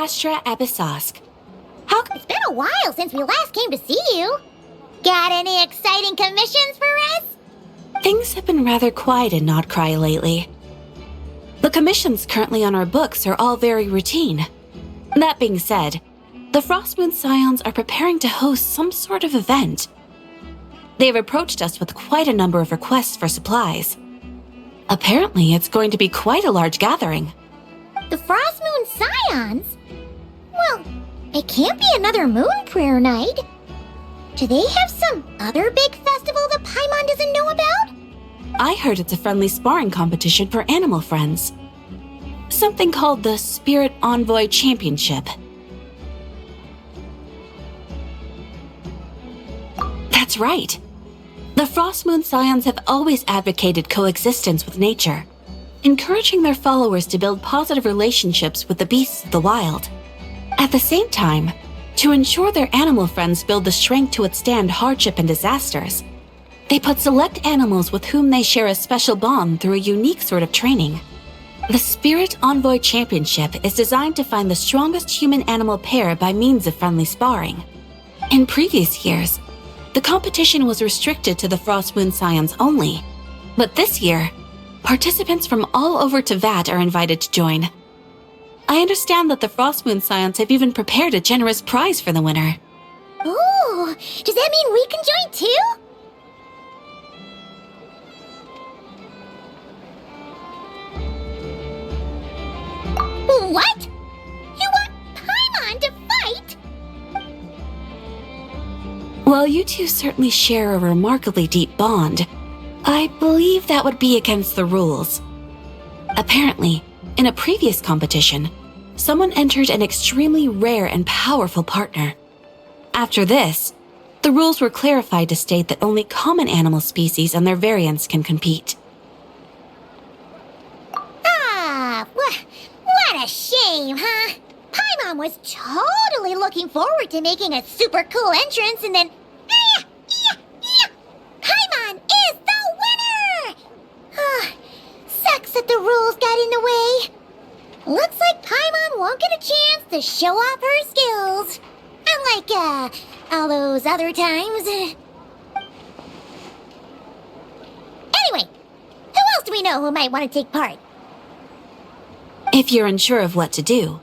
Astra Episosk. How It's been a while since we last came to see you. Got any exciting commissions for us? Things have been rather quiet in Nodcry lately. The commissions currently on our books are all very routine. That being said, the Frostmoon Scions are preparing to host some sort of event. They've approached us with quite a number of requests for supplies. Apparently, it's going to be quite a large gathering. The Frostmoon Scions? Well, it can't be another Moon Prayer Night. Do they have some other big festival that Paimon doesn't know about? I heard it's a friendly sparring competition for animal friends. Something called the Spirit Envoy Championship. That's right. The Frostmoon Scions have always advocated coexistence with nature, encouraging their followers to build positive relationships with the beasts of the wild. At the same time, to ensure their animal friends build the strength to withstand hardship and disasters, they put select animals with whom they share a special bond through a unique sort of training. The Spirit Envoy Championship is designed to find the strongest human-animal pair by means of friendly sparring. In previous years, the competition was restricted to the Frostmoon Scions only, but this year, participants from all over Teyvat are invited to join. I understand that the Frostmoon Scions have even prepared a generous prize for the winner. Ooh, does that mean we can join too? What? You want Paimon to fight? While you two certainly share a remarkably deep bond, I believe that would be against the rules. Apparently, in a previous competition, someone entered an extremely rare and powerful partner. After this, the rules were clarified to state that only common animal species and their variants can compete. Ah, what a shame, huh? Paimon was totally looking forward to making a super cool entrance and then... Paimon is the winner! Sucks that the rules got in the way. Looks like Paimon won't get a chance to show off her skills. Unlike, all those other times. Anyway, who else do we know who might want to take part? If you're unsure of what to do,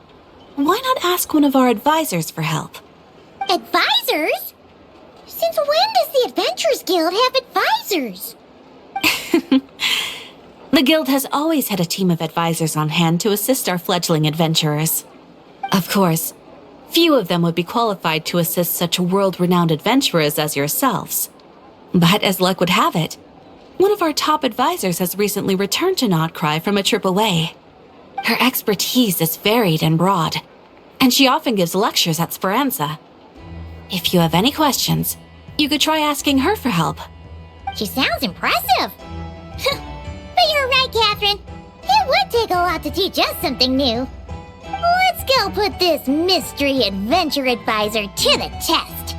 why not ask one of our advisors for help? Advisors? Since when does the Adventurers Guild have advisors? The guild has always had a team of advisors on hand to assist our fledgling adventurers. Of course, few of them would be qualified to assist such world-renowned adventurers as yourselves. But as luck would have it, one of our top advisors has recently returned to Nodcry from a trip away. Her expertise is varied and broad, and she often gives lectures at Speranza. If you have any questions, you could try asking her for help. She sounds impressive. But you're right, Catherine. It would take a lot to teach us something new. Let's go put this mystery adventure advisor to the test.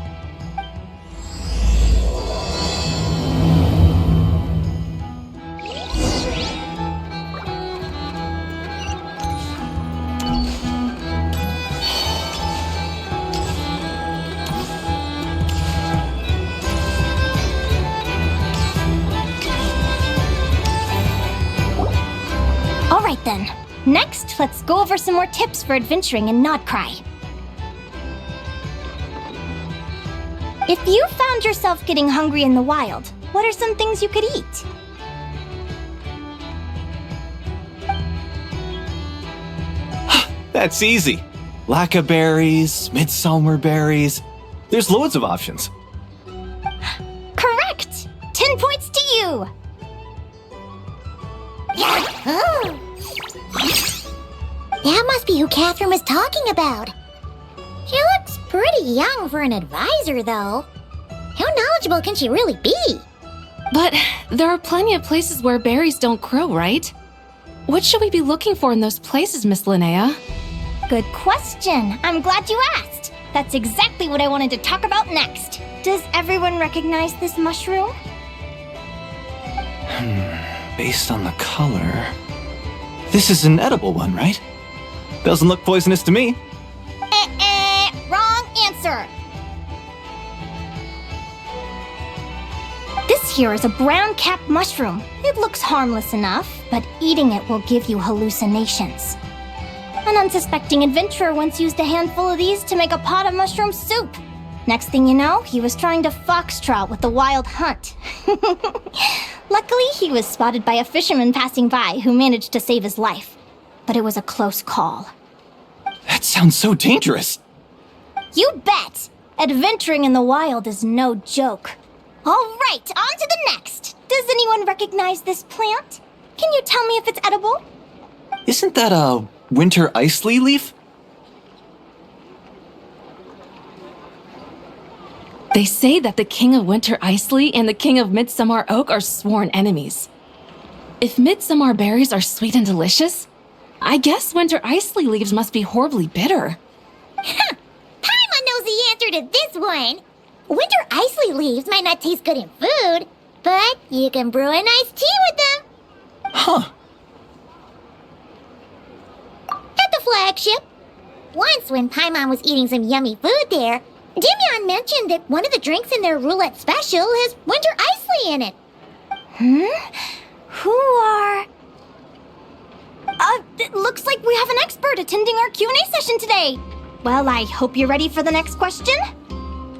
Alright then. Next, let's go over some more tips for adventuring in Nodcry. If you found yourself getting hungry in the wild, what are some things you could eat? That's easy. Lacca berries, midsummer berries. There's loads of options. Correct! 10 points to you! That must be who Catherine was talking about. She looks pretty young for an advisor, though. How knowledgeable can she really be? But there are plenty of places where berries don't grow, right? What should we be looking for in those places, Miss Linnea? Good question. I'm glad you asked. That's exactly what I wanted to talk about next. Does everyone recognize this mushroom? Based on the color... This is an edible one, right? Doesn't look poisonous to me. here is a brown-capped mushroom. It looks harmless enough, but eating it will give you hallucinations. An unsuspecting adventurer once used a handful of these to make a pot of mushroom soup. Next thing you know, he was trying to foxtrot with the wild hunt. Luckily, he was spotted by a fisherman passing by who managed to save his life. But it was a close call. That sounds so dangerous. You bet! Adventuring in the wild is no joke. All right, on to the next. Does anyone recognize this plant? Can you tell me if it's edible? Isn't that a winter ice lily leaf? They say that the King of Winter Isley and the King of Midsummer Oak are sworn enemies. If Midsummer berries are sweet and delicious, I guess Winter Isley leaves must be horribly bitter. Paimon knows the answer to this one. Winter icy leaves might not taste good in food, but you can brew a nice tea with them. Huh. At the flagship. Once when Paimon was eating some yummy food there, Dimyon mentioned that one of the drinks in their roulette special has winter isley in it. Who are... it looks like we have an expert attending our Q&A session today. Well, I hope you're ready for the next question.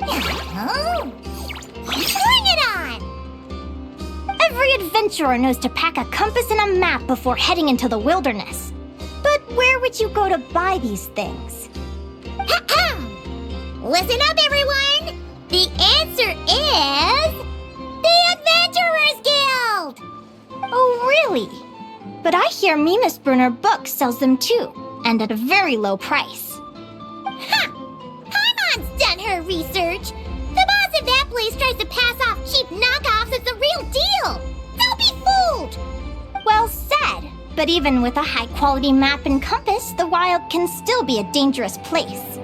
Oh, bring it on! Every adventurer knows to pack a compass and a map before heading into the wilderness. But where would you go to buy these things? Listen up, everyone! The answer is... the Adventurers Guild! Oh, really? But I hear Mimas Brunner Books sells them too, and at a very low price. Ha! Paimon's done her research. The boss of that place tries to pass off cheap knockoffs as the real deal. Don't be fooled! Well said. But even with a high-quality map and compass, the wild can still be a dangerous place.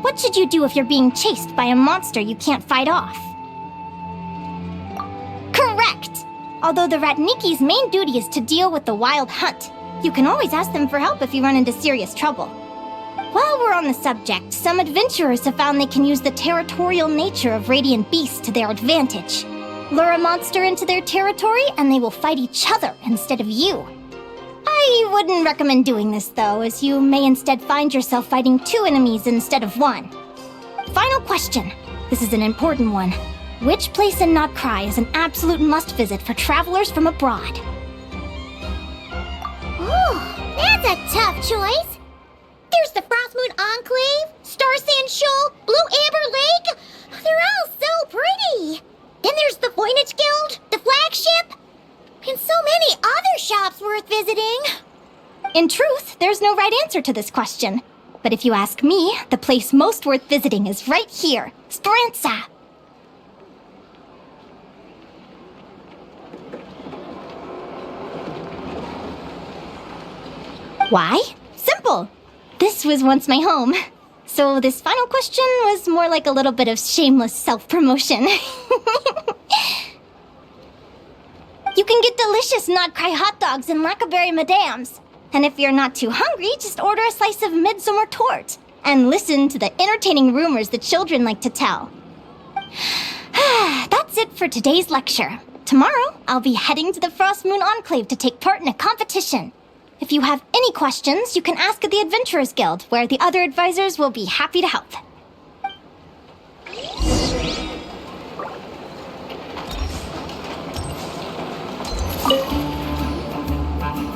What should you do if you're being chased by a monster you can't fight off? Correct! Although the Ratniki's main duty is to deal with the wild hunt, you can always ask them for help if you run into serious trouble. While we're on the subject, some adventurers have found they can use the territorial nature of radiant beasts to their advantage. Lure a monster into their territory and they will fight each other instead of you. I wouldn't recommend doing this though, as you may instead find yourself fighting two enemies instead of one. Final question. This is an important one. Which place in Notcry is an absolute must-visit for travelers from abroad? Oh, that's a tough choice. There's the Frostmoon Enclave, Star Sand Shoal, Blue Amber Lake. They're all so pretty. Then there's the Voynich Guild, the flagship, and so many other shops worth visiting. In truth, there's no right answer to this question. But if you ask me, the place most worth visiting is right here, Speranza. Why? Simple. This was once my home. So this final question was more like a little bit of shameless self-promotion. You can get delicious Notcry hot dogs and Lacaberry Madams. And if you're not too hungry, just order a slice of midsummer tort. And listen to the entertaining rumors the children like to tell. That's it for today's lecture. Tomorrow, I'll be heading to the Frostmoon Enclave to take part in a competition. If you have any questions, you can ask at the Adventurers Guild, where the other advisors will be happy to help.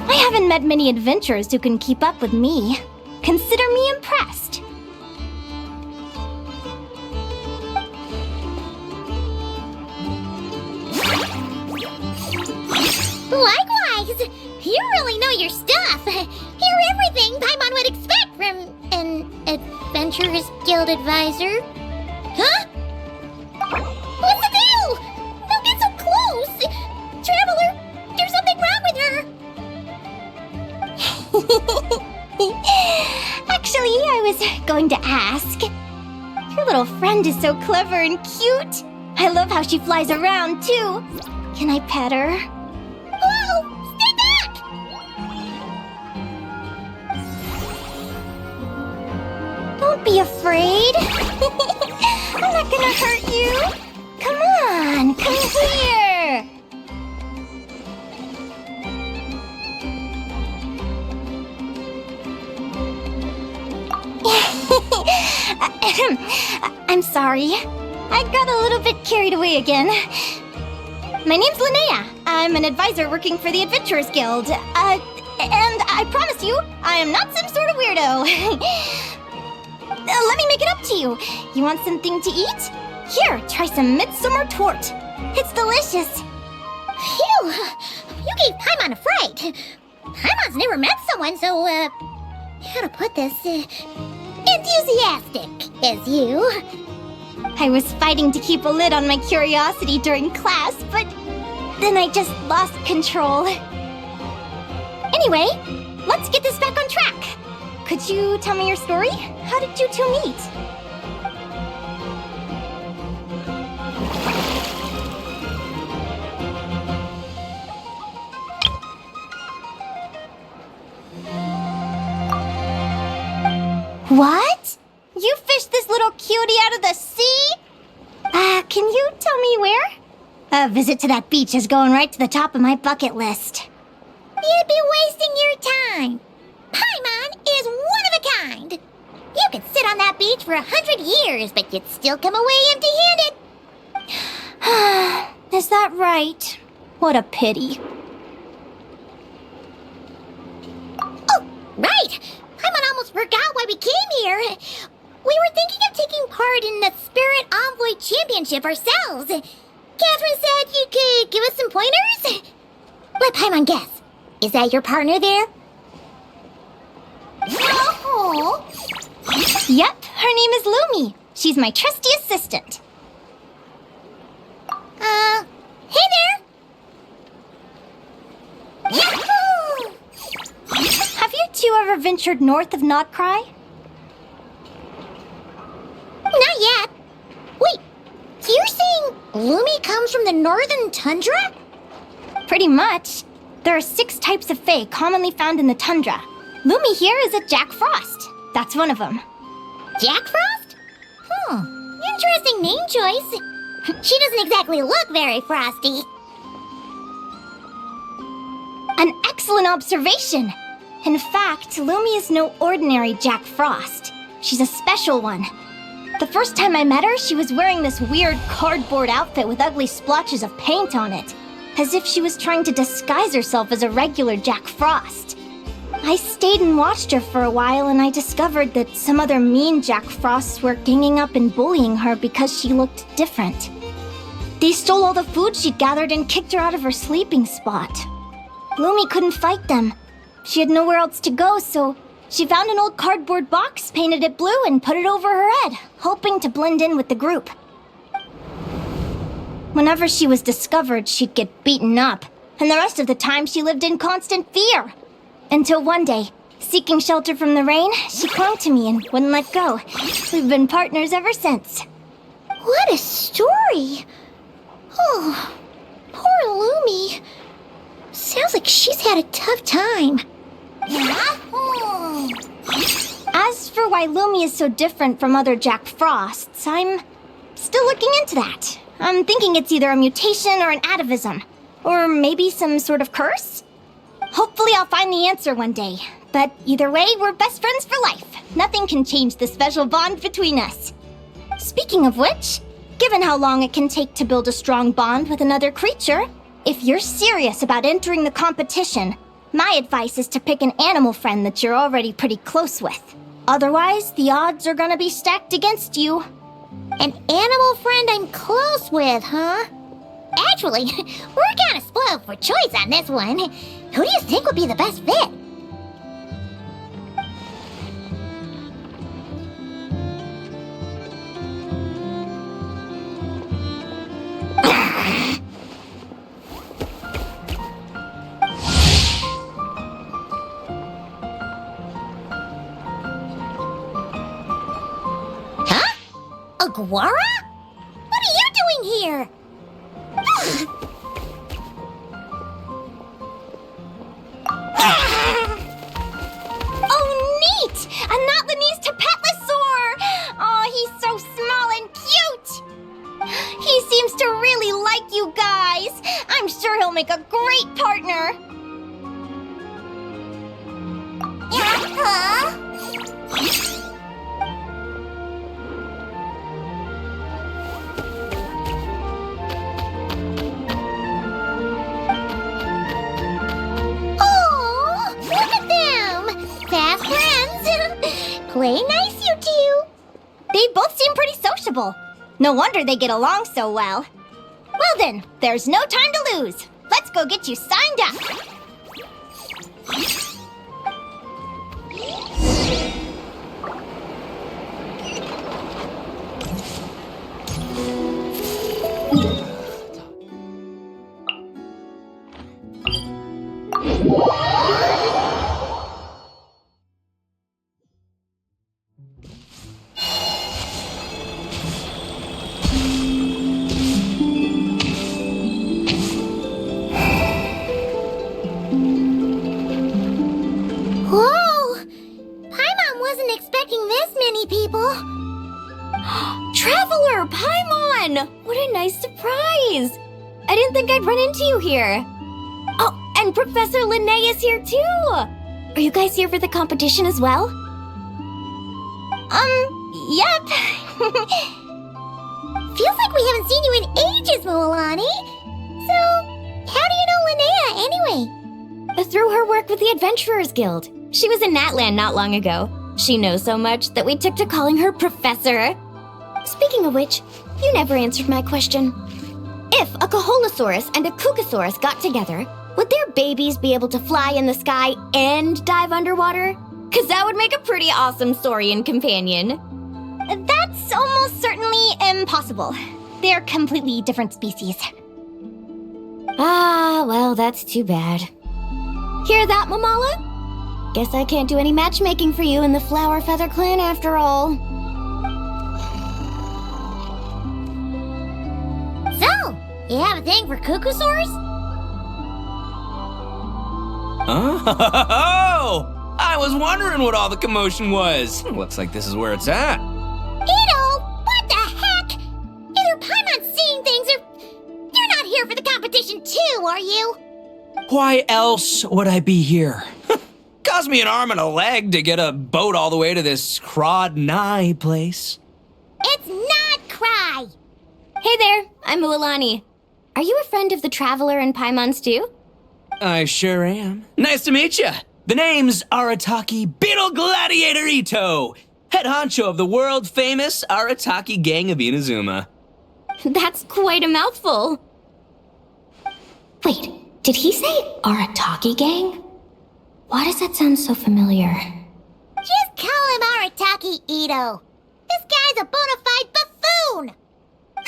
I haven't met many adventurers who can keep up with me. Consider me impressed. Likewise! You really know your stuff. You're everything Paimon would expect from an Adventurers Guild advisor. Huh? What's the deal? Don't get so close! Traveler, there's something wrong with her! Actually, I was going to ask. Your little friend is so clever and cute. I love how she flies around, too. Can I pet her? Whoa! Stay back! Don't be afraid. I'm not gonna hurt you. Come on, come here. I'm sorry. I got a little bit carried away again. My name's Linnea. I'm an advisor working for the Adventurers Guild. And I promise you, I am not some sort of weirdo. Let me make it up to you. You want something to eat? Here, try some midsummer tort. It's delicious. Phew! You gave Paimon a fright. Paimon's never met someone so, how to put this, enthusiastic as you. I was fighting to keep a lid on my curiosity during class, but then I just lost control. Anyway, let's get this back on track. Could you tell me your story? How did you two meet? What? You fished this little cutie out of the sea? Can you tell me where? A visit to that beach is going right to the top of my bucket list. You'd be wasting your time. Paimon is one of a kind. You could sit on that beach for 100 years, but you'd still come away empty-handed. Is that right? What a pity. Oh, right! Paimon almost forgot why we came here. We were thinking of taking part in the Spirit Envoy Championship ourselves. Catherine said you could give us some pointers. Let Paimon guess. Is that your partner there? Oh. Yep, her name is Lumi. She's my trusty assistant. Hey there! Yahoo! Have you two ever ventured north of Nodcry? Not yet. Wait, so you're saying Lumi comes from the northern tundra? Pretty much. There are 6 types of fae commonly found in the tundra. Lumi here is a Jack Frost. That's one of them. Jack Frost? Interesting name choice. She doesn't exactly look very frosty. An excellent observation. In fact, Lumi is no ordinary Jack Frost. She's a special one. The first time I met her, she was wearing this weird cardboard outfit with ugly splotches of paint on it, as if she was trying to disguise herself as a regular Jack Frost. I stayed and watched her for a while, and I discovered that some other mean Jack Frosts were ganging up and bullying her because she looked different. They stole all the food she'd gathered and kicked her out of her sleeping spot. Lumi couldn't fight them. She had nowhere else to go, so she found an old cardboard box, painted it blue, and put it over her head, hoping to blend in with the group. Whenever she was discovered, she'd get beaten up, and the rest of the time she lived in constant fear. Until one day, seeking shelter from the rain, she clung to me and wouldn't let go. We've been partners ever since. What a story! Oh, poor Lumi. Sounds like she's had a tough time. As for why Lumi is so different from other Jack Frosts, I'm still looking into that. I'm thinking it's either a mutation or an atavism. Or maybe some sort of curse? Hopefully I'll find the answer one day. But either way, we're best friends for life. Nothing can change the special bond between us. Speaking of which, given how long it can take to build a strong bond with another creature, if you're serious about entering the competition, my advice is to pick an animal friend that you're already pretty close with. Otherwise, the odds are gonna be stacked against you. An animal friend I'm close with, huh? Actually, we're kind of spoiled for choice on this one. Who do you think would be the best fit? Aguara? What are you doing here? Oh, neat! A Notlanese Tapetlosaur! Oh, he's so small and cute! He seems to really like you guys. I'm sure he'll make a great partner. Play nice, you two. They both seem pretty sociable. No wonder they get along so well. Well then, there's no time to lose. Let's go get you signed up. Whoa! Paimon wasn't expecting this many people. Traveler, Paimon! What a nice surprise! I didn't think I'd run into you here. Oh, and Professor Linnea is here too! Are you guys here for the competition as well? Yep. Feels like we haven't seen you in ages, Moalani. So, how do you know Linnea anyway? Through her work with the Adventurers Guild. She was in Natland not long ago. She knows so much that we took to calling her Professor. Speaking of which, you never answered my question. If a Kaholosaurus and a Kukasaurus got together, would their babies be able to fly in the sky and dive underwater? 'Cause that would make a pretty awesome saurian companion. That's almost certainly impossible. They're completely different species. Ah, well, that's too bad. Hear that, Mamala? Guess I can't do any matchmaking for you in the Flower Feather Clan after all. So, you have a thing for Kukusaurs? Oh! I was wondering what all the commotion was. Looks like this is where it's at. Ito, what the heck? Either Paimon's seeing things or you're not here for the competition too, are you? Why else would I be here? Cost me an arm and a leg to get a boat all the way to this Crod Nye place. It's not Cry. Hey there, I'm Mualani. Are you a friend of the Traveler and Paimon's too? I sure am. Nice to meet you. The name's Arataki Beetle Gladiator Ito, head honcho of the world-famous Arataki Gang of Inazuma. That's quite a mouthful. Wait, did he say Arataki Gang? Why does that sound so familiar? Just call him Arataki Ito. This guy's a bona fide buffoon.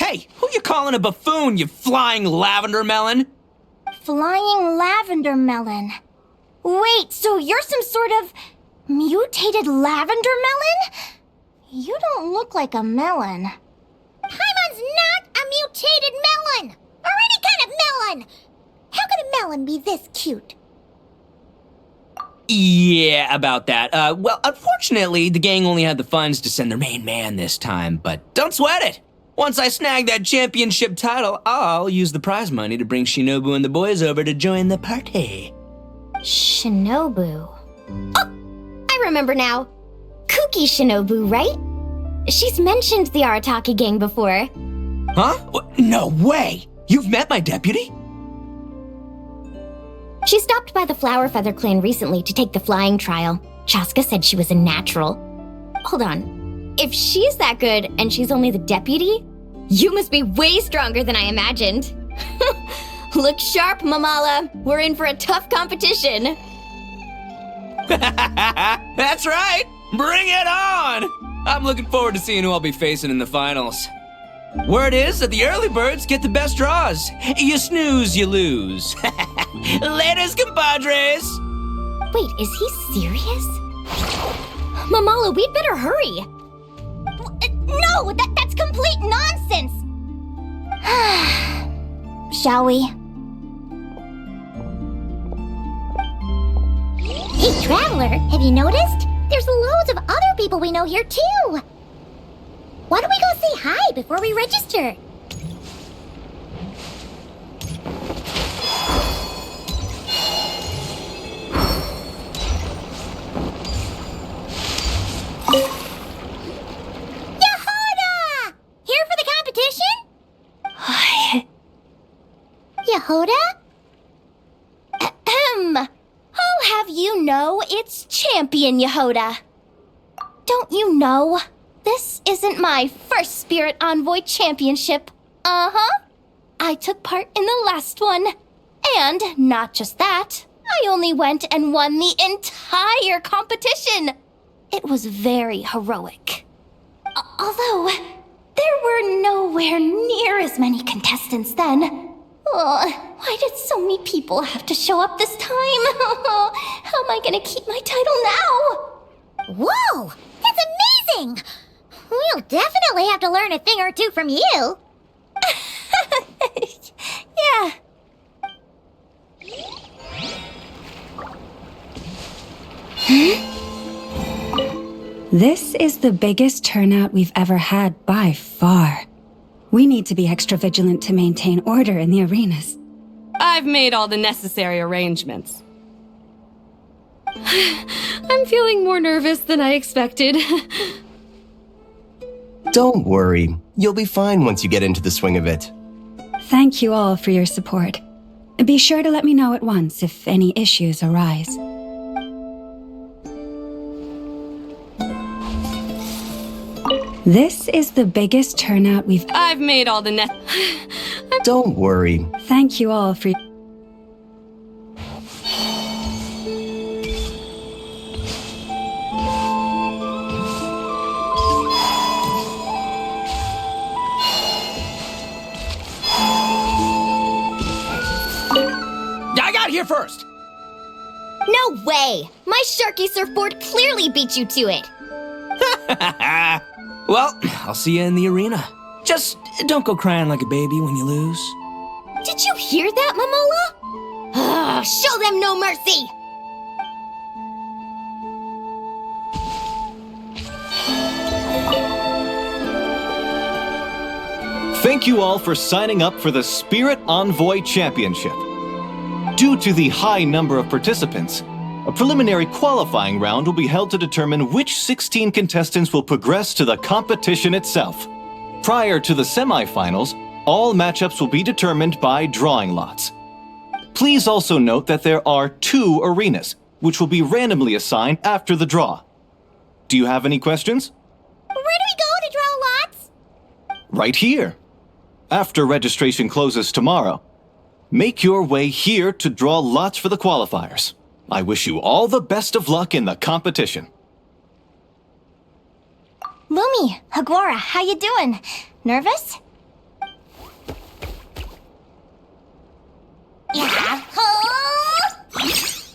Hey, who you calling a buffoon, you flying lavender melon? Flying lavender melon. Wait, so you're some sort of mutated lavender melon? You don't look like a melon. Paimon's not a mutated melon, or any kind of melon. How could a melon be this cute? Yeah, about that. Well, unfortunately, the gang only had the funds to send their main man this time, but don't sweat it. Once I snag that championship title, I'll use the prize money to bring Shinobu and the boys over to join the party. Shinobu. Oh, I remember now. Kuki Shinobu, right? She's mentioned the Arataki Gang before. Huh? No way! You've met my deputy? She stopped by the Flower Feather Clan recently to take the flying trial. Chaska said she was a natural. Hold on. If she's that good and she's only the deputy, you must be way stronger than I imagined. Look sharp, Mamala. We're in for a tough competition. That's right! Bring it on! I'm looking forward to seeing who I'll be facing in the finals. Word is that the early birds get the best draws. You snooze, you lose. Laters, compadres! Wait, is he serious? Mamala, we'd better hurry. No, that's complete nonsense! Shall we? Hey, Traveler, have you noticed? There's loads of other people we know here, too. Why don't we go say hi before we register? Yehoda! Here for the competition? Yehoda? Ahem. I'll have you know it's Champion Yehoda. Don't you know? This isn't my first Spirit Envoy Championship. Uh-huh. I took part in the last one. And not just that, I only went and won the entire competition. It was very heroic. Although, there were nowhere near as many contestants then. Why did so many people have to show up this time? How am I gonna keep my title now? Whoa! That's amazing! We'll definitely have to learn a thing or two from you. Yeah. This is the biggest turnout we've ever had by far. We need to be extra vigilant to maintain order in the arenas. I've made all the necessary arrangements. I'm feeling more nervous than I expected. Don't worry. You'll be fine once you get into the swing of it. Thank you all for your support. Be sure to let me know at once if any issues arise. This is the biggest turnout I've made all the Don't worry. Thank you all for... I got here first! No way! My Sharky surfboard clearly beat you to it. Well, I'll see you in the arena. Just don't go crying like a baby when you lose. Did you hear that, Momola? Show them no mercy! Thank you all for signing up for the Spirit Envoy Championship. Due to the high number of participants, a preliminary qualifying round will be held to determine which 16 contestants will progress to the competition itself. Prior to the semifinals, all matchups will be determined by drawing lots. Please also note that there are 2 arenas, which will be randomly assigned after the draw. Do you have any questions? Where do we go to draw lots? Right here. After registration closes tomorrow, make your way here to draw lots for the qualifiers. I wish you all the best of luck in the competition. Lumi, Hagwara, how you doing? Nervous? Yeah.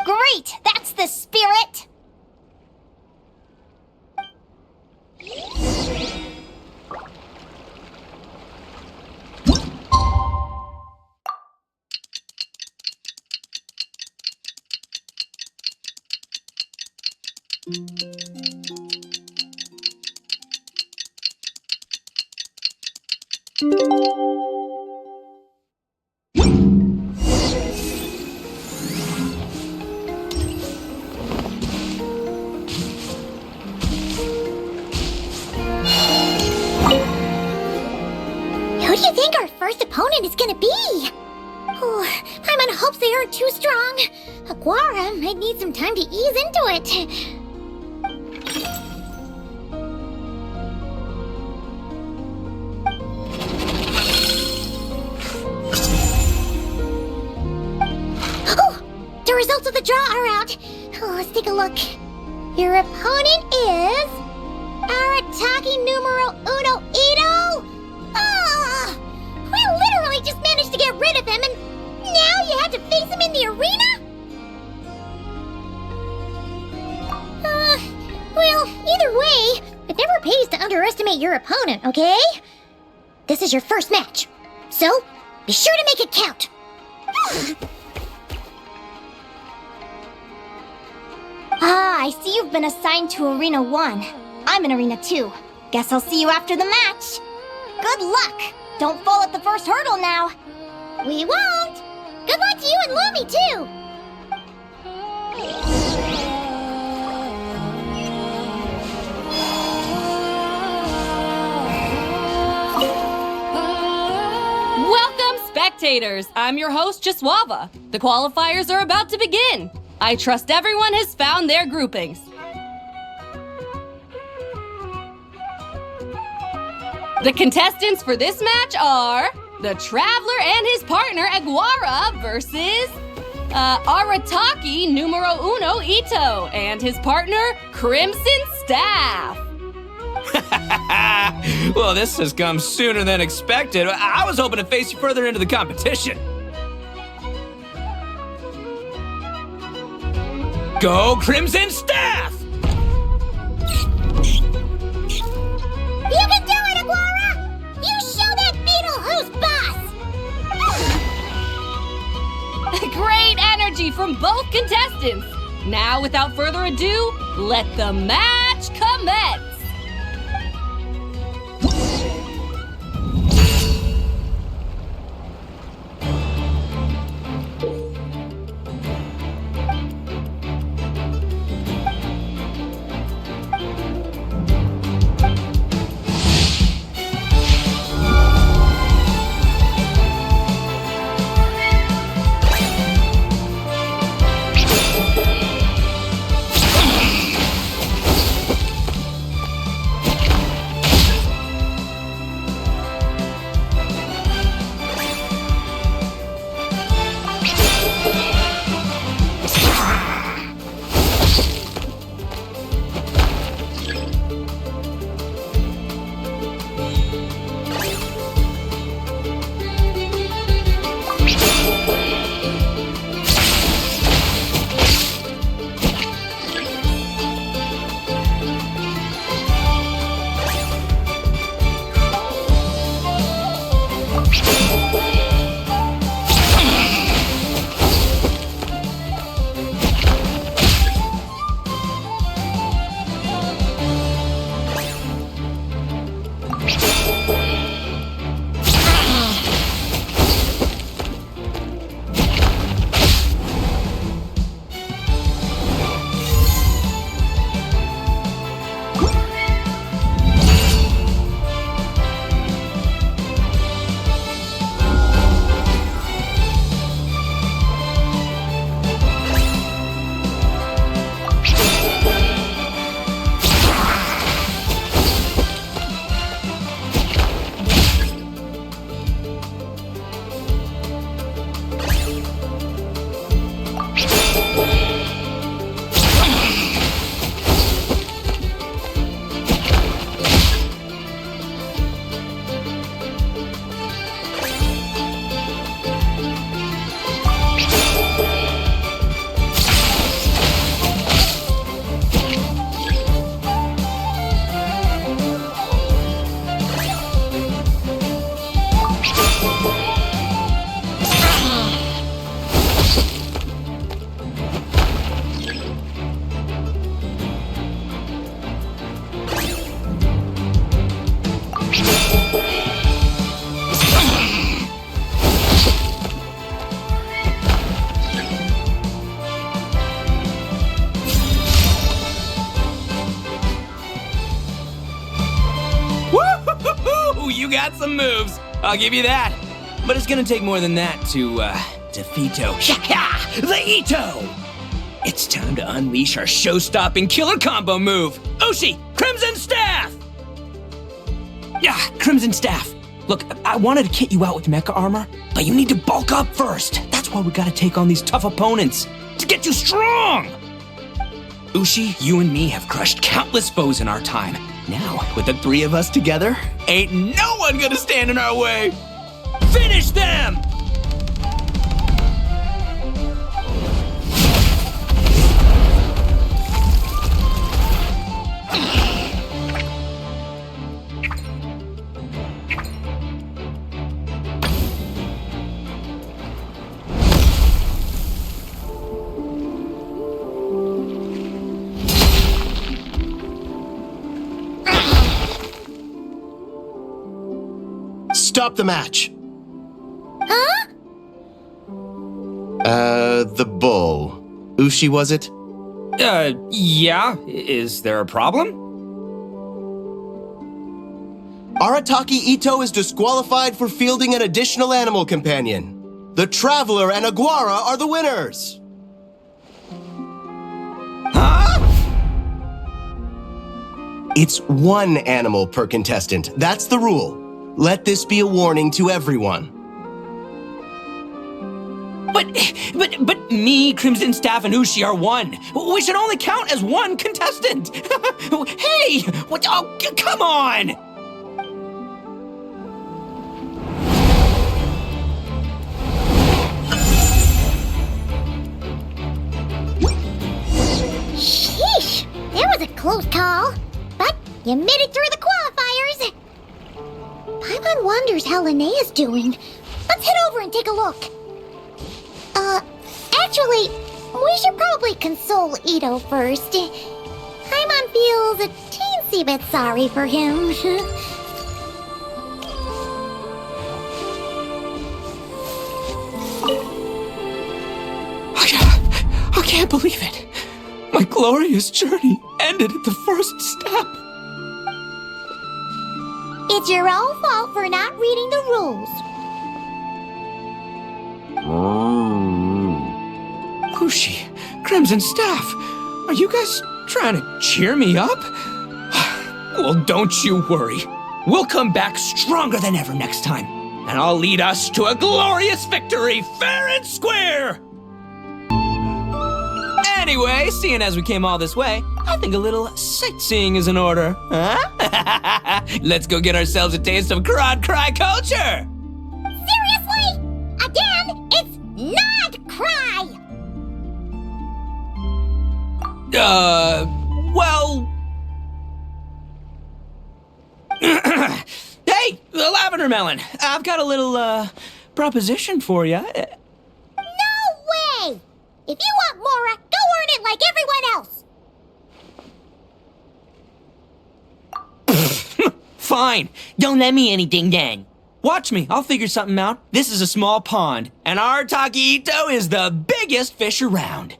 Great! That's the spirit! Who do you think our first opponent is gonna be? Paimon hopes they aren't too strong. Aguara might need some time to ease into it. The results of the draw are out. Let's take a look. Your opponent is Arataki numero uno Ito. We literally just managed to get rid of him, and now you have to face him in the arena? Well, either way, it never pays to underestimate your opponent, okay? This is your first match, so be sure to make it count. I see you've been assigned to Arena 1. I'm in Arena 2. Guess I'll see you after the match. Good luck! Don't fall at the first hurdle now. We won't! Good luck to you and Lumi, too! Welcome, spectators! I'm your host, Jaswava. The qualifiers are about to begin. I trust everyone has found their groupings. The contestants for this match are the Traveler and his partner Aguara versus Arataki numero uno Ito and his partner Crimson Staff. Well, this has come sooner than expected. I was hoping to face you further into the competition. Go Crimson Staff! You can do it, Aguara! You show that beetle who's boss! Great energy from both contestants. Now, without further ado, let the match commence. You got some moves. I'll give you that. But it's gonna take more than that to, defeat the Ito! It's time to unleash our show-stopping killer combo move. Ushi, Crimson Staff! Yeah, Crimson Staff. Look, I wanted to kit you out with mecha armor, but you need to bulk up first. That's why we gotta take on these tough opponents, to get you strong! Ushi, you and me have crushed countless foes in our time. Now, with the three of us together, ain't no one gonna stand in our way! Finish them! Stop the match. Huh? The bull. Ushi, was it? Yeah. Is there a problem? Arataki Ito is disqualified for fielding an additional animal companion. The Traveler and Aguara are the winners. Huh? It's one animal per contestant. That's the rule. Let this be a warning to everyone. But me, Crimson Staff, and Ushi are one. We should only count as one contestant. Hey, what? Oh, come on! Sheesh, that was a close call. But you made it through the qualifiers. Paimon wonders how Linnea's doing. Let's head over and take a look. Actually, we should probably console Ito first. Paimon feels a teensy bit sorry for him. I can't believe it. My glorious journey ended at the first step. It's your own fault for not reading the rules. Ushi, Crimson Staff, are you guys trying to cheer me up? Well, don't you worry. We'll come back stronger than ever next time, and I'll lead us to a glorious victory, fair and square! Anyway, seeing as we came all this way, I think a little sightseeing is in order, huh? Let's go get ourselves a taste of Crod Cry culture! Seriously? Again, it's not cry! Well... Hey, Lavender Melon, I've got a little, proposition for you. No way! If you want Mora, go earn it like everyone else! Fine, don't let me anything then. Watch me, I'll figure something out. This is a small pond, and our Taquito is the biggest fish around.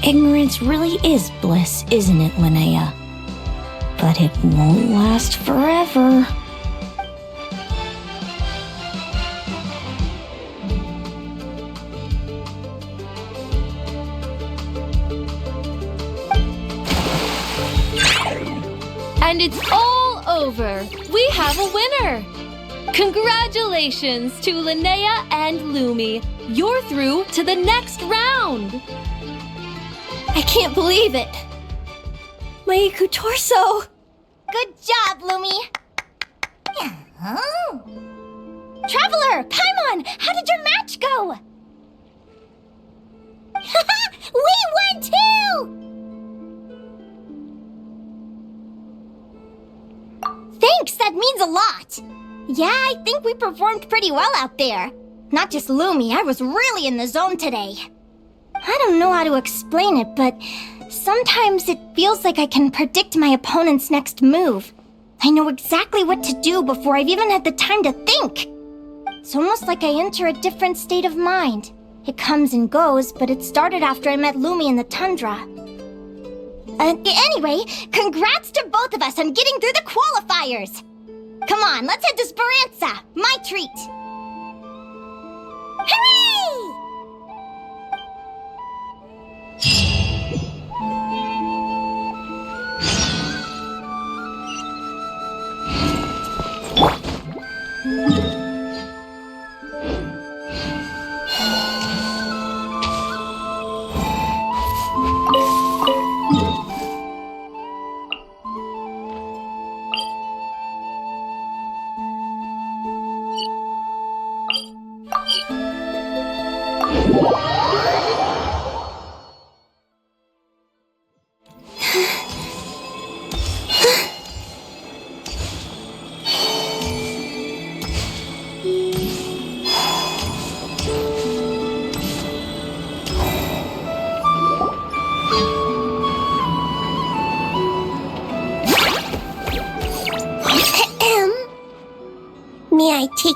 Ignorance really is bliss, isn't it, Linnea? But it won't last forever. And it's all over. We have a winner. Congratulations to Linnea and Lumi. You're through to the next round. I can't believe it. My Iku torso. Good job, Lumi. Traveler, Paimon, how did your match go? We won too! Thanks, that means a lot. Yeah, I think we performed pretty well out there. Not just Lumi, I was really in the zone today. I don't know how to explain it, but sometimes it feels like I can predict my opponent's next move. I know exactly what to do before I've even had the time to think. It's almost like I enter a different state of mind. It comes and goes, but it started after I met Lumi in the tundra. Anyway, congrats to both of us on getting through the qualifiers! Come on, let's head to Speranza, my treat! Hooray!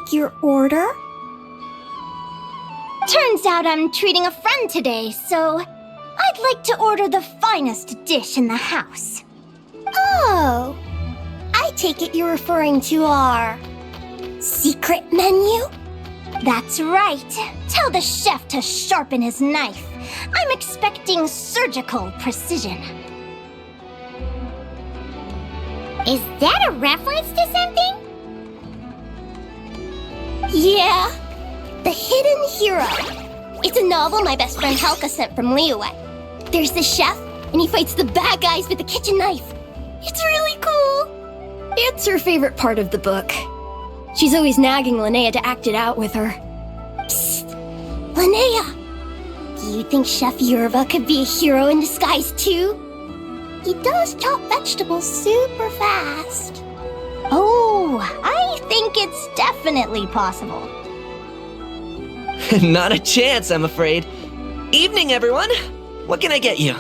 take your order? Turns out I'm treating a friend today, so I'd like to order the finest dish in the house. Oh, I take it you're referring to our secret menu? That's right. Tell the chef to sharpen his knife. I'm expecting surgical precision. Is that a reference to something? Yeah. The Hidden Hero. It's a novel my best friend Helka sent from Liyue. There's the chef, and he fights the bad guys with a kitchen knife. It's really cool. It's her favorite part of the book. She's always nagging Linnea to act it out with her. Psst. Linnea, do you think Chef Yerva could be a hero in disguise too? He does chop vegetables super fast. Oh, I think it's definitely possible. Not a chance, I'm afraid. Evening, everyone. What can I get you?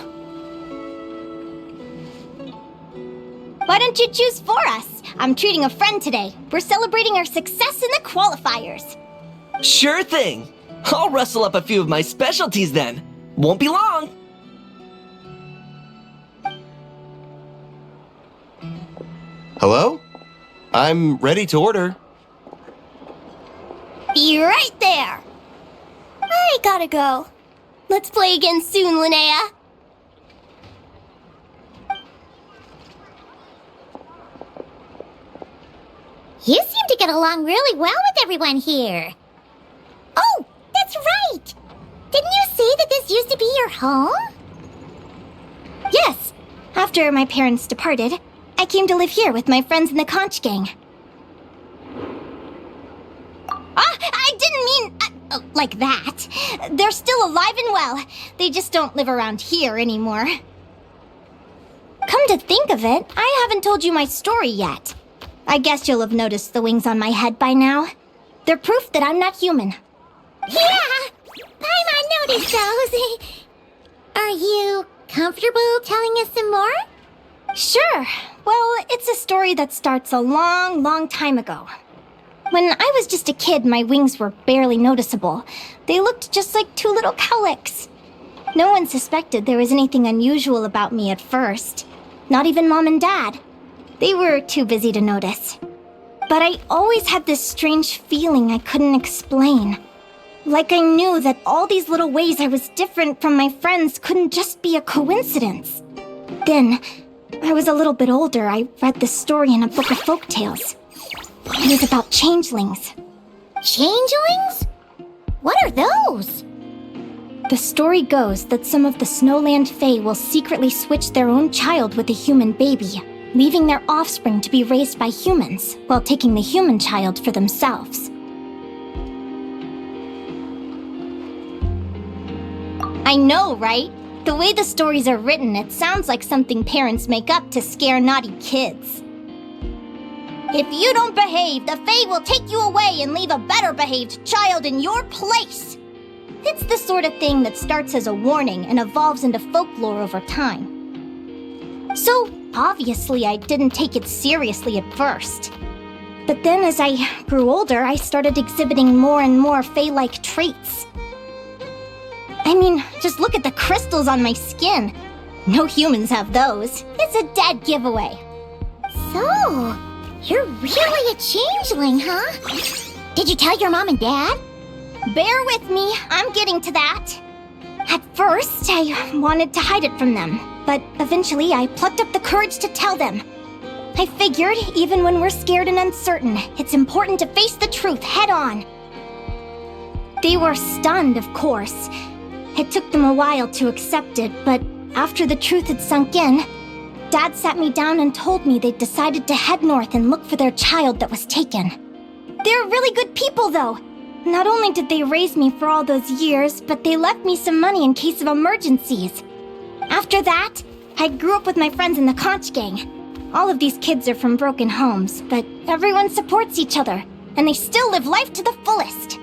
Why don't you choose for us? I'm treating a friend today. We're celebrating our success in the qualifiers. Sure thing. I'll rustle up a few of my specialties then. Won't be long. Hello? I'm ready to order. Be right there. I gotta go. Let's play again soon, Linnea. You seem to get along really well with everyone here. Oh, that's right! Didn't you say that this used to be your home? Yes. After my parents departed, I came to live here with my friends in the conch gang. I didn't mean like that. They're still alive and well. They just don't live around here anymore. Come to think of it, I haven't told you my story yet. I guess you'll have noticed the wings on my head by now. They're proof that I'm not human. Yeah! Paimon noticed those. Are you comfortable telling us some more? Sure. Well, it's a story that starts a long, long time ago. When I was just a kid, my wings were barely noticeable. They looked just like two little cowlicks. No one suspected there was anything unusual about me at first. Not even Mom and Dad. They were too busy to notice. But I always had this strange feeling I couldn't explain. Like I knew that all these little ways I was different from my friends couldn't just be a coincidence. Then, I was a little bit older, I read this story in a book of folktales. It was about changelings. Changelings? What are those? The story goes that some of the Snowland Fae will secretly switch their own child with a human baby, leaving their offspring to be raised by humans, while taking the human child for themselves. I know, right? The way the stories are written, it sounds like something parents make up to scare naughty kids. If you don't behave, the Fae will take you away and leave a better-behaved child in your place. It's the sort of thing that starts as a warning and evolves into folklore over time. So, obviously, I didn't take it seriously at first. But then as I grew older, I started exhibiting more and more Fae-like traits. I mean, just look at the crystals on my skin. No humans have those. It's a dead giveaway. So, you're really a changeling, huh? Did you tell your mom and dad? Bear with me, I'm getting to that. At first, I wanted to hide it from them, but eventually I plucked up the courage to tell them. I figured, even when we're scared and uncertain, it's important to face the truth head on. They were stunned, of course. It took them a while to accept it, but after the truth had sunk in, Dad sat me down and told me they'd decided to head north and look for their child that was taken. They're really good people, though. Not only did they raise me for all those years, but they left me some money in case of emergencies. After that, I grew up with my friends in the conch gang. All of these kids are from broken homes, but everyone supports each other, and they still live life to the fullest.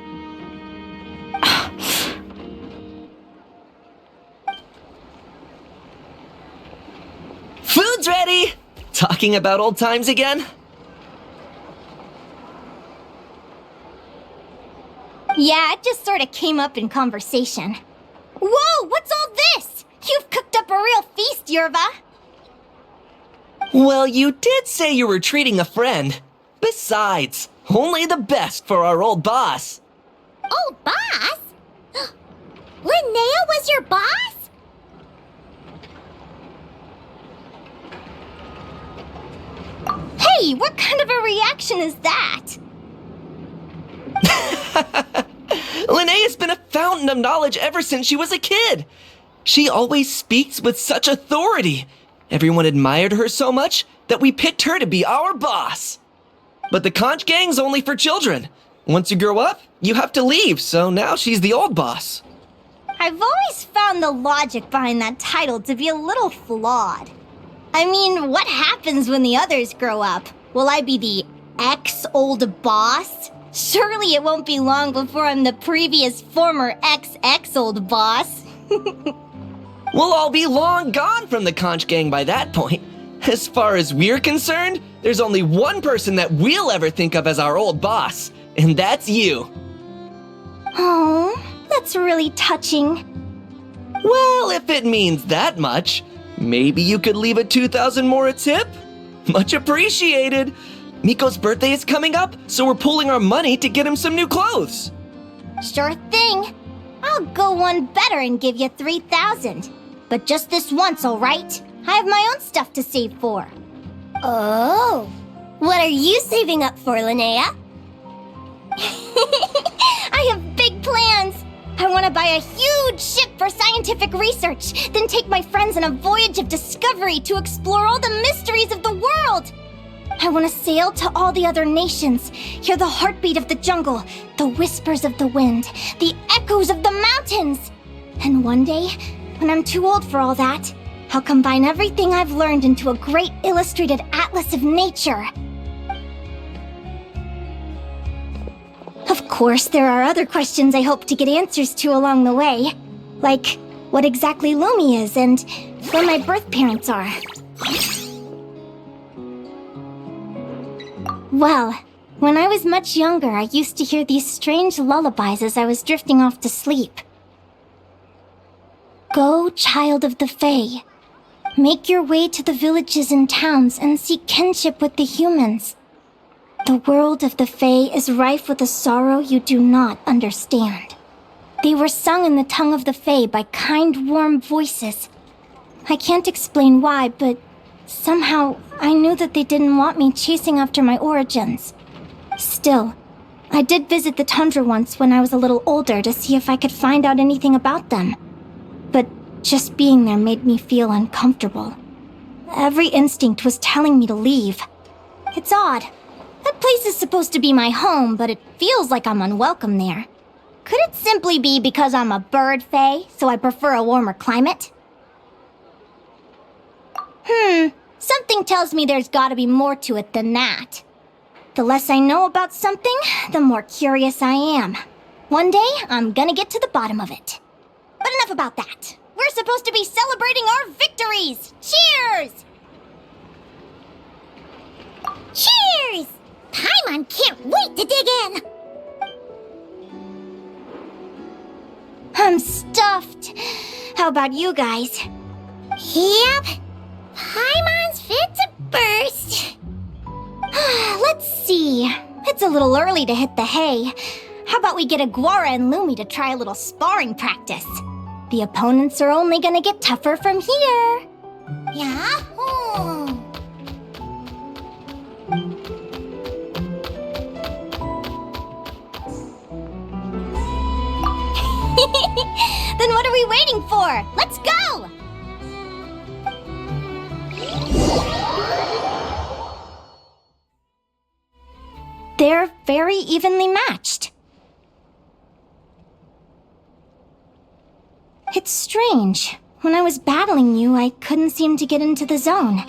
Food's ready! Talking about old times again? Yeah, it just sort of came up in conversation. Whoa, what's all this? You've cooked up a real feast, Yerva. Well, you did say you were treating a friend. Besides, only the best for our old boss. Old boss? Linnea was your boss? Hey, what kind of a reaction is that? Linnea's been a fountain of knowledge ever since she was a kid. She always speaks with such authority. Everyone admired her so much that we picked her to be our boss. But the conch gang's only for children. Once you grow up, you have to leave, so now she's the old boss. I've always found the logic behind that title to be a little flawed. I mean, what happens when the others grow up? Will I be the ex-old boss? Surely it won't be long before I'm the previous former ex-old boss. We'll all be long gone from the conch gang by that point. As far as we're concerned, there's only one person that we'll ever think of as our old boss, and that's you. Oh, that's really touching. Well, if it means that much, maybe you could leave a 2,000 more a tip? Much appreciated. Miko's birthday is coming up, so we're pooling our money to get him some new clothes. Sure thing. I'll go one better and give you 3,000. But just this once, all right? I have my own stuff to save for. Oh, what are you saving up for, Linnea? I have big plans. I want to buy a huge ship for scientific research, then take my friends on a voyage of discovery to explore all the mysteries of the world. I want to sail to all the other nations, hear the heartbeat of the jungle, the whispers of the wind, the echoes of the mountains. And one day, when I'm too old for all that, I'll combine everything I've learned into a great illustrated atlas of nature. Of course, there are other questions I hope to get answers to along the way. Like, what exactly Lumi is and where my birth parents are. Well, when I was much younger, I used to hear these strange lullabies as I was drifting off to sleep. Go, child of the Fae. Make your way to the villages and towns and seek kinship with the humans. The world of the Fae is rife with a sorrow you do not understand. They were sung in the tongue of the Fae by kind, warm voices. I can't explain why, but somehow I knew that they didn't want me chasing after my origins. Still, I did visit the tundra once when I was a little older to see if I could find out anything about them. But just being there made me feel uncomfortable. Every instinct was telling me to leave. It's odd. That place is supposed to be my home, but it feels like I'm unwelcome there. Could it simply be because I'm a bird fae, so I prefer a warmer climate? Something tells me there's gotta be more to it than that. The less I know about something, the more curious I am. One day, I'm gonna get to the bottom of it. But enough about that. We're supposed to be celebrating our victories! Cheers! Cheers! Paimon can't wait to dig in! I'm stuffed. How about you guys? Yep. Paimon's fit to burst. Let's see. It's a little early to hit the hay. How about we get Aguara and Lumi to try a little sparring practice? The opponents are only gonna get tougher from here. Yahoo! Then what are we waiting for? Let's go! They're very evenly matched. It's strange. When I was battling you, I couldn't seem to get into the zone.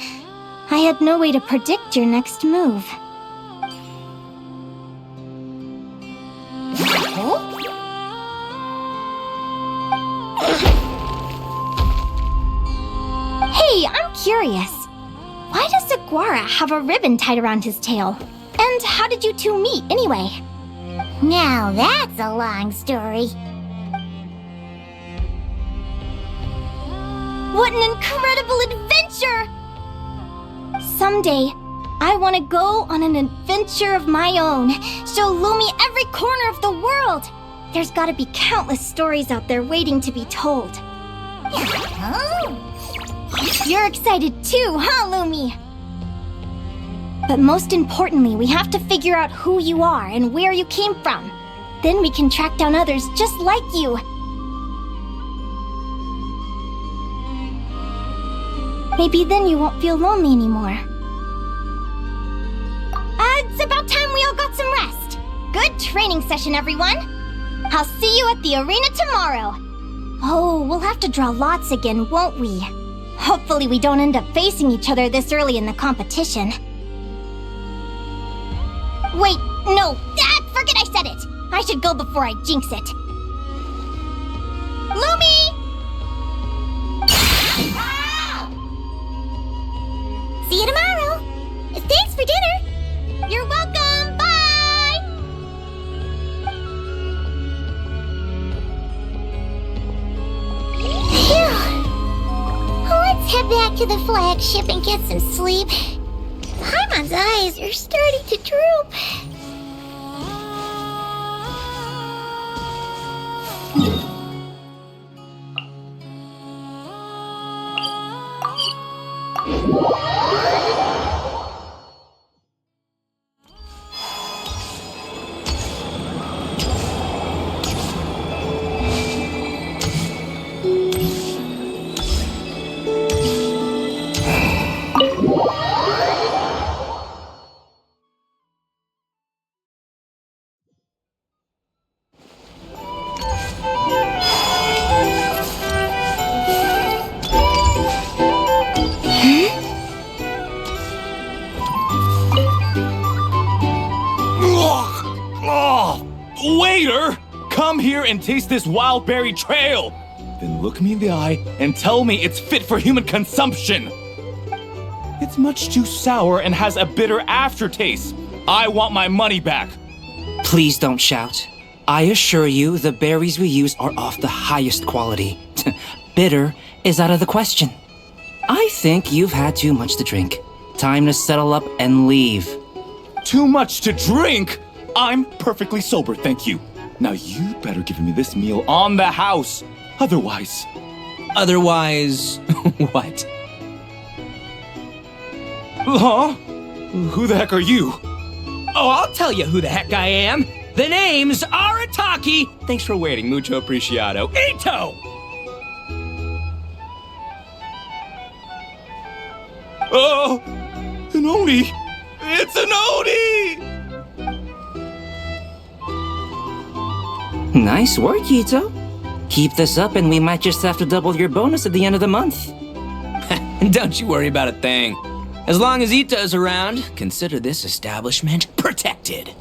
I had no way to predict your next move. Hey, I'm curious. Why does Aguara have a ribbon tied around his tail? And how did you two meet, anyway? Now that's a long story. What an incredible adventure! Someday, I want to go on an adventure of my own. Show Lumi every corner of the world. There's gotta be countless stories out there waiting to be told. You're excited too, huh, Lumi? But most importantly, we have to figure out who you are and where you came from. Then we can track down others just like you. Maybe then you won't feel lonely anymore. It's about time we all got some rest. Good training session, everyone. I'll see you at the arena tomorrow. Oh, we'll have to draw lots again, won't we? Hopefully we don't end up facing each other this early in the competition. Wait, no, forget I said it. I should go before I jinx it. Lumi! See you tomorrow. Thanks for dinner. You're welcome. Bye. Phew. Let's head back to the flagship and get some sleep. Paimon's eyes are starting to droop. Waiter! Come here and taste this wild berry trail! Then look me in the eye and tell me it's fit for human consumption! It's much too sour and has a bitter aftertaste. I want my money back! Please don't shout. I assure you the berries we use are of the highest quality. Bitter is out of the question. I think you've had too much to drink. Time to settle up and leave. Too much to drink? I'm perfectly sober, thank you. Now you better give me this meal on the house. Otherwise... Otherwise, what? Huh? Who the heck are you? Oh, I'll tell you who the heck I am. The name's Arataki. Thanks for waiting, mucho apreciado. Ito! Oh, an Oni! It's an Oni! Nice work, Ito. Keep this up and we might just have to double your bonus at the end of the month. Don't you worry about a thing. As long as Ito's around, consider this establishment protected.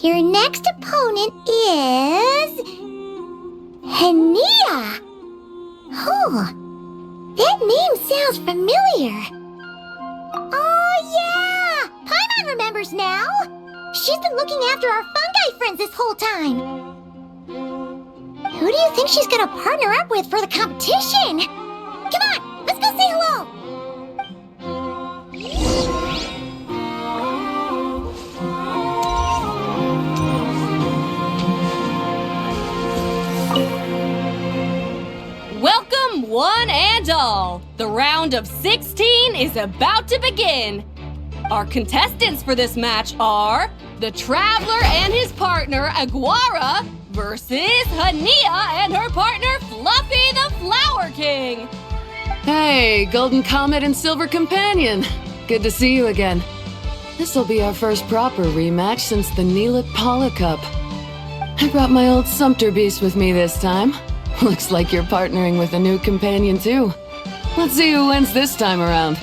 Your next opponent is... Linnea! Oh, that name sounds familiar. Oh, yeah! Paimon remembers now! She's been looking after our fungi friends this whole time. Who do you think she's gonna partner up with for the competition? Come on, let's go say hello! Welcome, one and all! The round of 16 is about to begin! Our contestants for this match are the Traveler and his partner, Aguara, versus Linnea and her partner, Fluffy the Flower King! Hey, Golden Comet and Silver Companion! Good to see you again. This'll be our first proper rematch since the Neela Paula Cup. I brought my old Sumpter Beast with me this time. Looks like you're partnering with a new companion too. Let's see who wins this time around.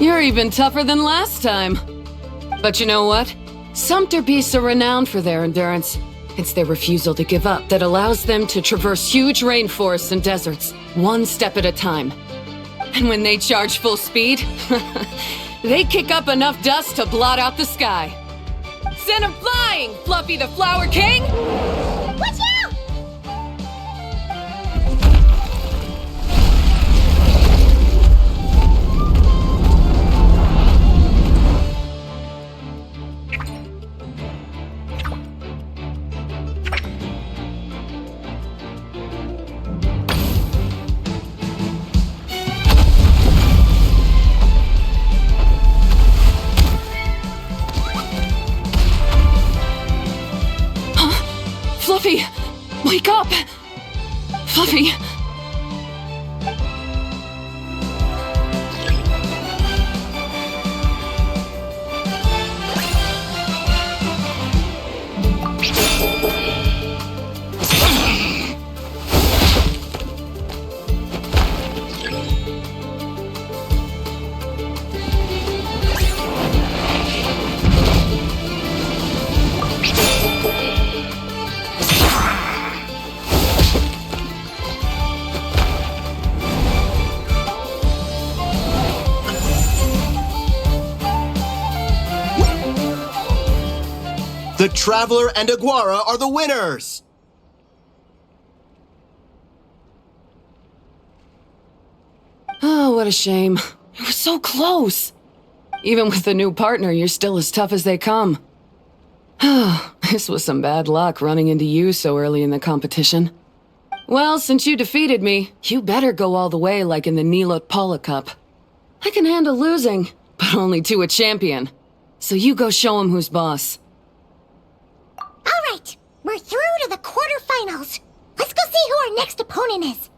You're even tougher than last time. But you know what? Sumpter beasts are renowned for their endurance. It's their refusal to give up that allows them to traverse huge rainforests and deserts, one step at a time. And when they charge full speed, they kick up enough dust to blot out the sky. Send 'em flying, Fluffy the Flower King! Watch out! Fluffy! Wake up! Fluffy! The Traveler and Aguara are the winners! Oh, what a shame. It was so close. Even with the new partner, you're still as tough as they come. This was some bad luck running into you so early in the competition. Well, since you defeated me, you better go all the way like in the Neela Paula Cup. I can handle losing, but only to a champion. So you go show him who's boss. All right, we're through to the quarterfinals. Let's go see who our next opponent is.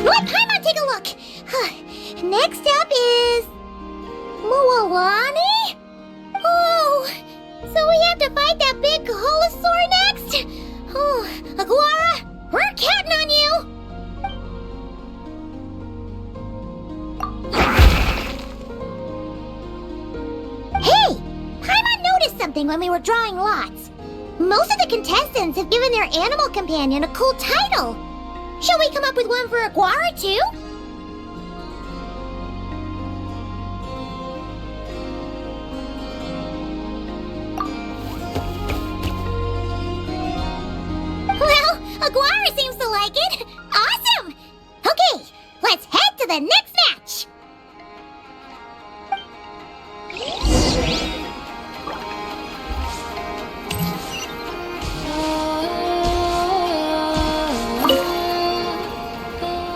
Let Paimon take a look. Next up is Moalani? Oh, so we have to fight that big Colosaur next? Oh, Aguara, we're counting on you! Hey, Paimon noticed something when we were drawing lots. Most of the contestants have given their animal companion a cool title. Shall we come up with one for Aguara too? Well, Aguara seems to like it. Awesome! Okay, let's head to the next match.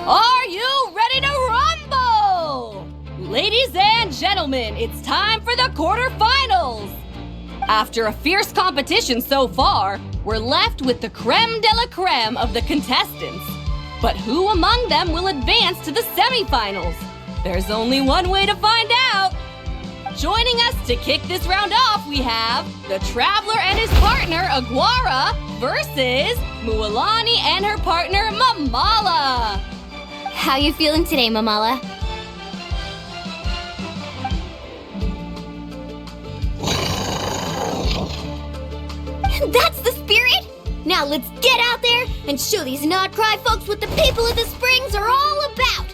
Are you ready to rumble? Ladies and gentlemen, it's time for the quarterfinals. After a fierce competition so far, we're left with the creme de la creme of the contestants. But who among them will advance to the semifinals? There's only one way to find out. Joining us to kick this round off, we have the Traveler and his partner, Aguara, versus Mualani and her partner, Mamala. How you feeling today, Mamala? That's the spirit! Now let's get out there and show these Nodcry folks what the people of the Springs are all about!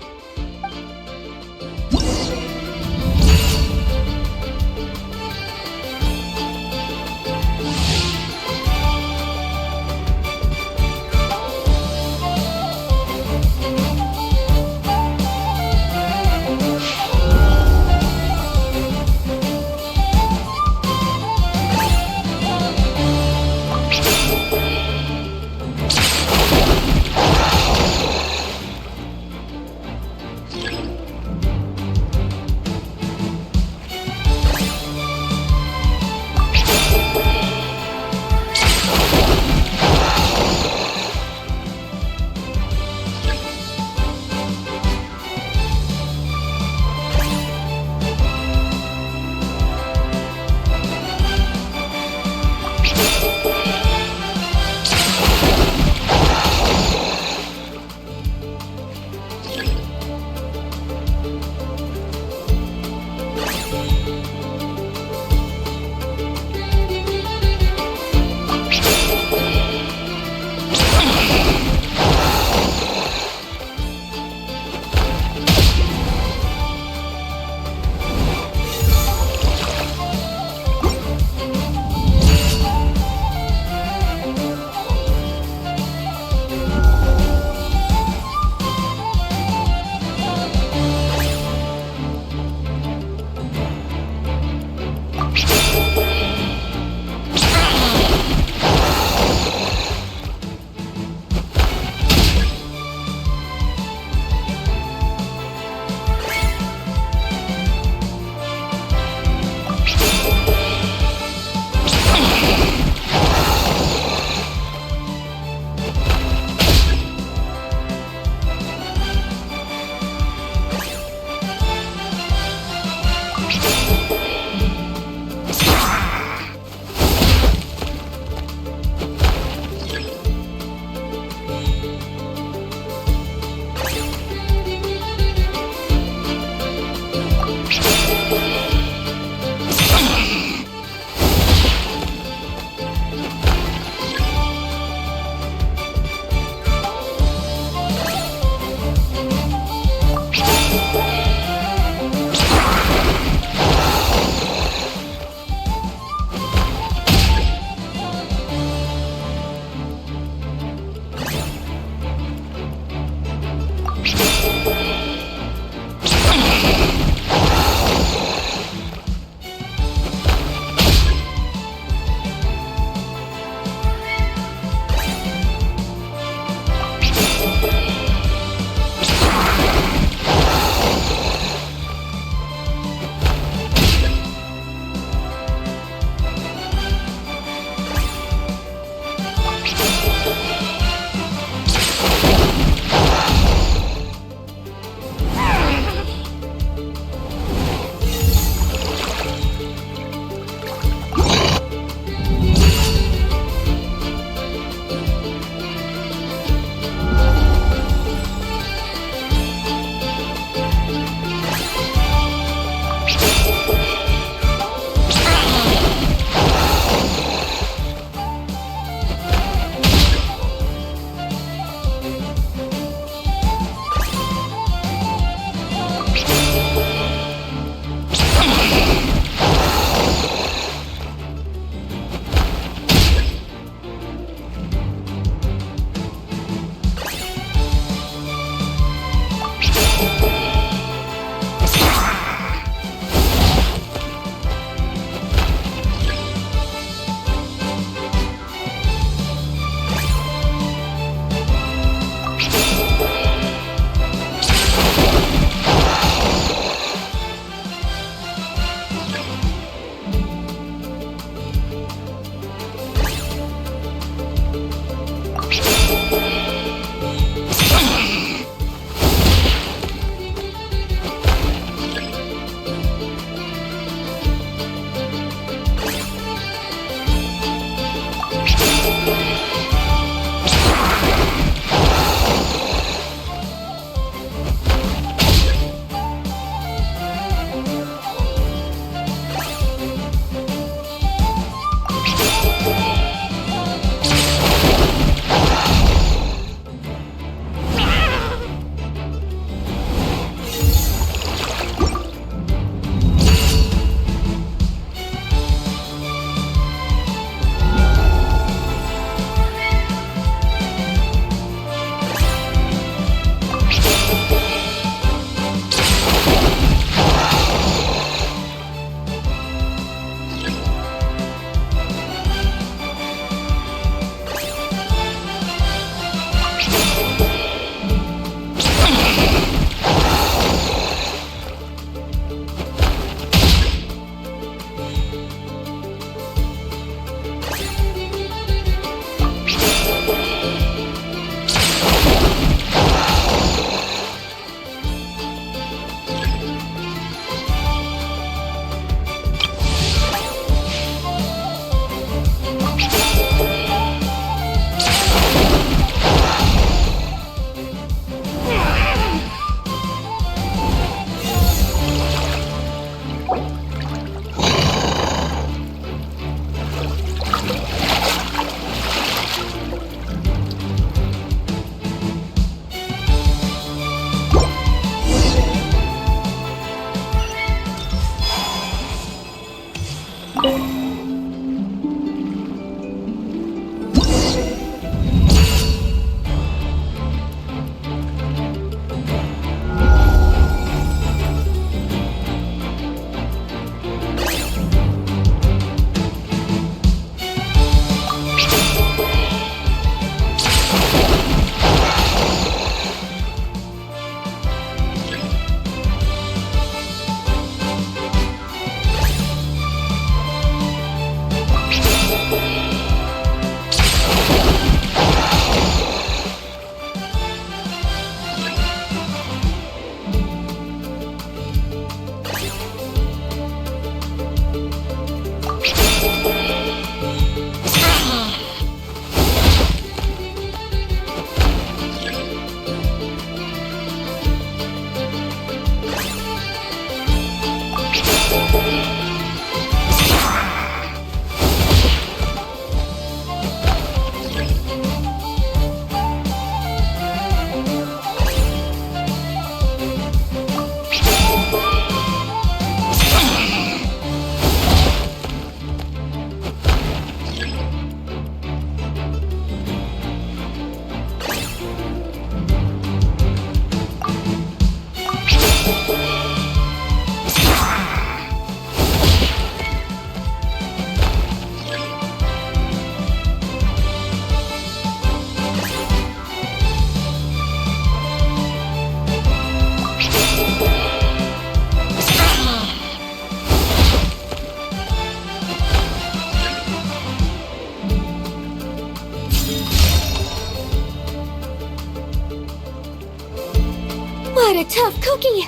a tough cookie.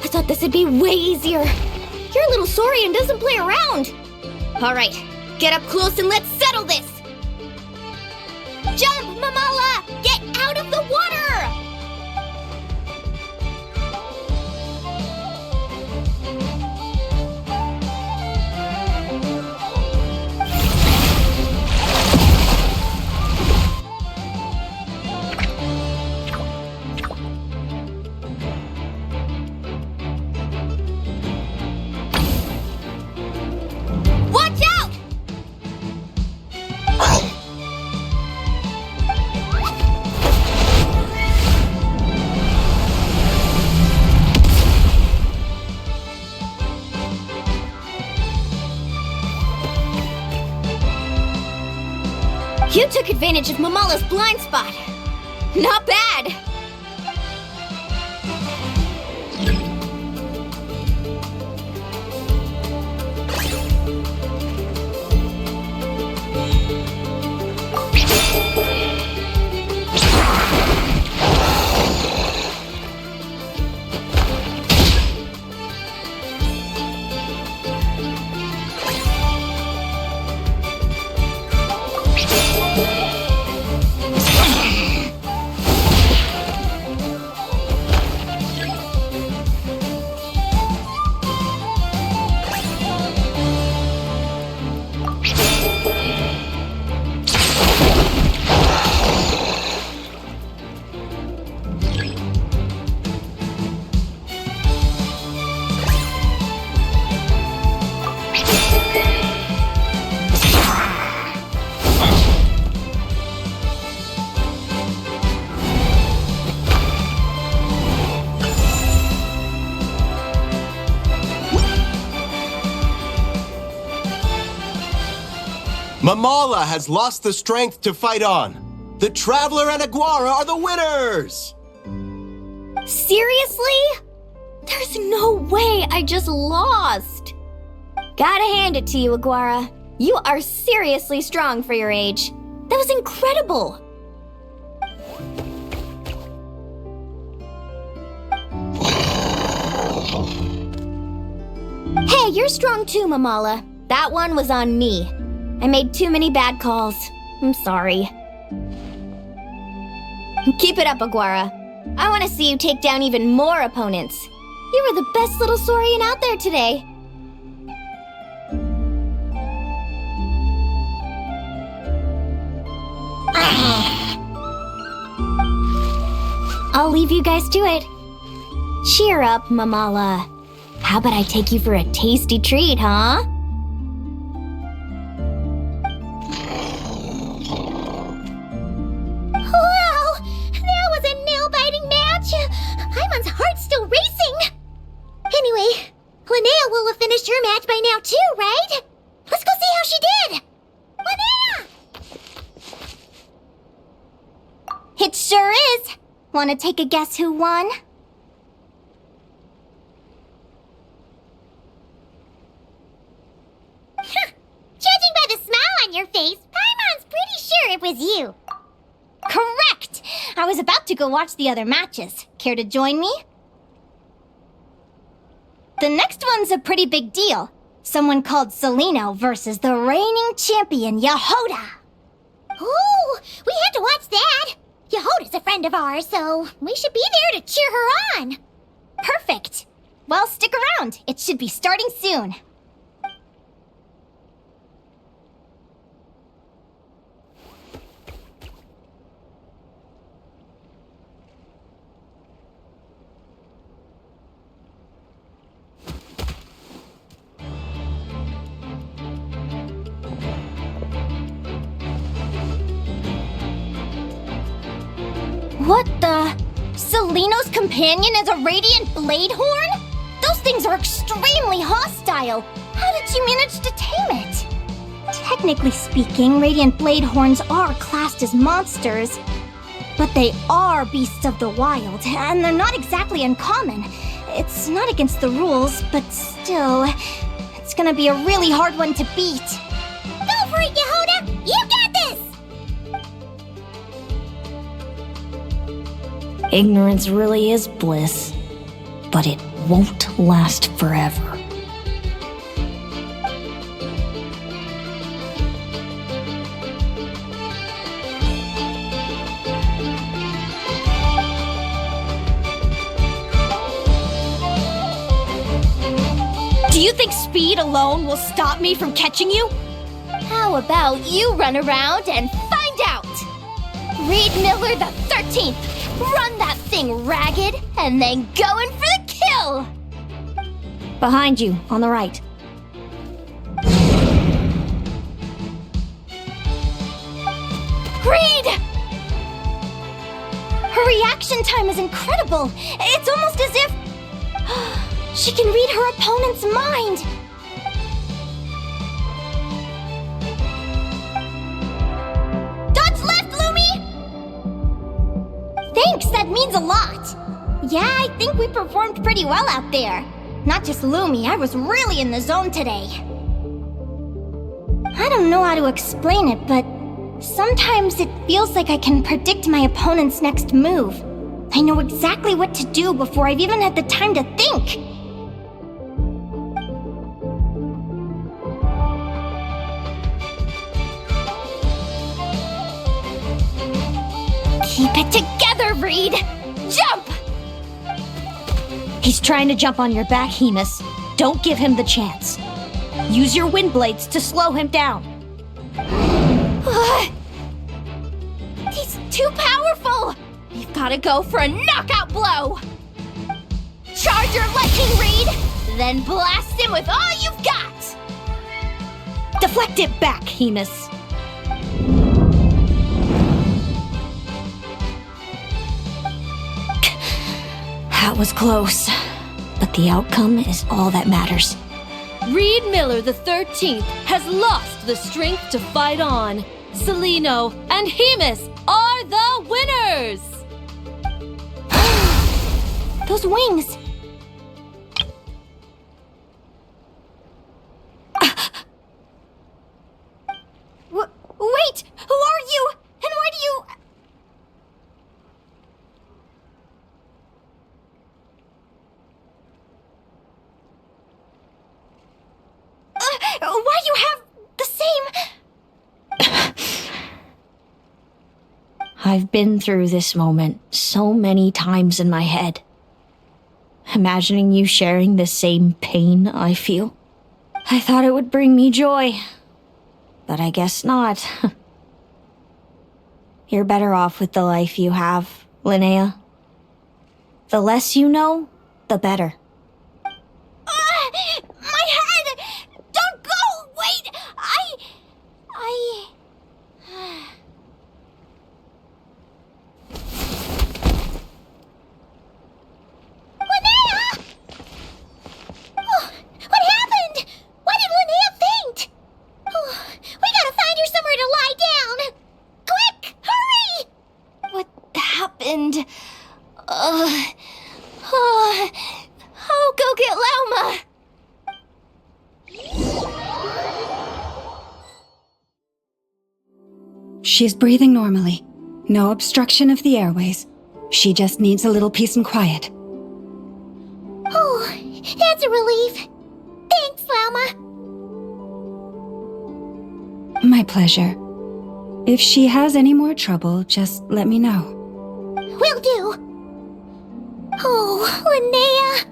I thought this would be way easier. Your little Saurian doesn't play around. All right, get up close and let's settle this. Jump, Mamala! Get out of the water! Watch out! You took advantage of Mamala's blind spot. Not bad. Mamala has lost the strength to fight on. The Traveler and Aguara are the winners! Seriously? There's no way I just lost. Gotta hand it to you, Aguara. You are seriously strong for your age. That was incredible. Hey, you're strong too, Mamala. That one was on me. I made too many bad calls. I'm sorry. Keep it up, Aguara. I want to see you take down even more opponents. You were the best little Saurian out there today. I'll leave you guys to it. Cheer up, Mamala. How about I take you for a tasty treat, huh? Wow! That was a nail-biting match! Paimon's heart's still racing! Anyway, Linnea will have finished her match by now too, right? Let's go see how she did! Linnea! It sure is! Wanna take a guess who won? Judging by the smile on your face, Paimon's pretty sure it was you. Correct! I was about to go watch the other matches. Care to join me? The next one's a pretty big deal. Someone called Calaeno versus the reigning champion, Yehoda. Ooh, we have to watch that. Yehoda's a friend of ours, so we should be there to cheer her on. Perfect. Well, stick around. It should be starting soon. What the? Calaeno's companion is a radiant blade horn? Those things are extremely hostile. How did you manage to tame it? Technically speaking, radiant blade horns are classed as monsters. But they are beasts of the wild, and they're not exactly uncommon. It's not against the rules, but still, it's gonna be a really hard one to beat. Go for it, Yehoda! You got this! Ignorance really is bliss. but it won't last forever. Do you think speed alone will stop me from catching you? How about you run around and find out? Reed Miller the 13th, run that thing ragged and then go in for the kill! Behind you, on the right. Reed! Her reaction time is incredible. It's almost as if she can read her opponent's mind. Dodge left, Lumi! Thanks, that means a lot. Yeah, I think we performed pretty well out there. Not just Lumi, I was really in the zone today. I don't know how to explain it, but sometimes it feels like I can predict my opponent's next move. I know exactly what to do before I've even had the time to think. Keep it together, Reed! Jump! He's trying to jump on your back, Hemus. Don't give him the chance. Use your wind blades to slow him down. He's too powerful! We've gotta go for a knockout blow! Charge your lightning, Reed! Then blast him with all you've got! Deflect it back, Hemus. That was close, but the outcome is all that matters. Reed Miller the 13th has lost the strength to fight on. Calaeno and Hemus are the winners! Those wings! Wait! Who are you? And why do you... why you have the same... I've been through this moment so many times in my head. Imagining you sharing the same pain I feel. I thought it would bring me joy. But I guess not. You're better off with the life you have, Linnea. The less you know, the better. My head! Don't go! Wait! Linnea! Oh, what happened? Why did Linnea faint? Oh, we gotta find her somewhere to lie down! Quick! Hurry! What happened? I'll go get Lauma! She's breathing normally. No obstruction of the airways. She just needs a little peace and quiet. Oh, that's a relief. Thanks, Lauma. My pleasure. If she has any more trouble, just let me know. Will do. Oh, Linnea.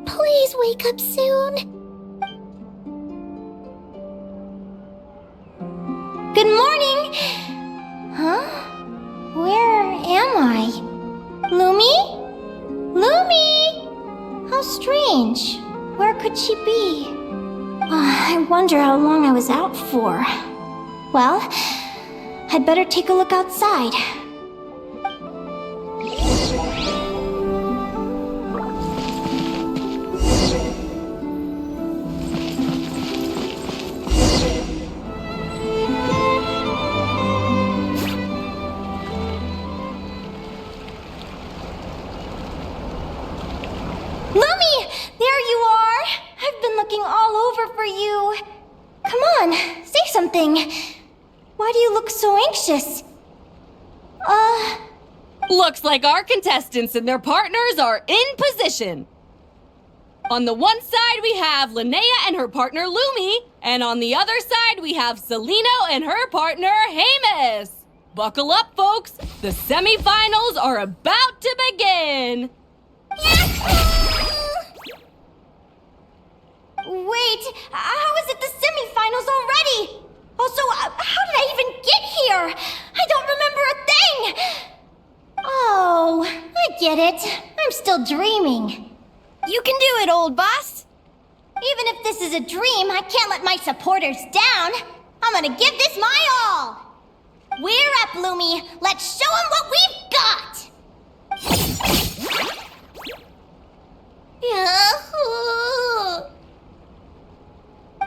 Please wake up soon. Good morning! Huh? Where am I? Lumi? Lumi! How strange. Where could she be? I wonder how long I was out for. Well, I'd better take a look outside. Looking all over for you. Come on, say something. Why do you look so anxious? Looks like our contestants and their partners are in position. On the one side, we have Linnea and her partner Lumi, and on the other side, we have Celino and her partner Hamus. Buckle up, folks. The semifinals are about to begin. Wait, how is it the semifinals already? Also, how did I even get here? I don't remember a thing! Oh, I get it. I'm still dreaming. You can do it, old boss. Even if this is a dream, I can't let my supporters down. I'm gonna give this my all. We're up, Lumi. Let's show them what we've got!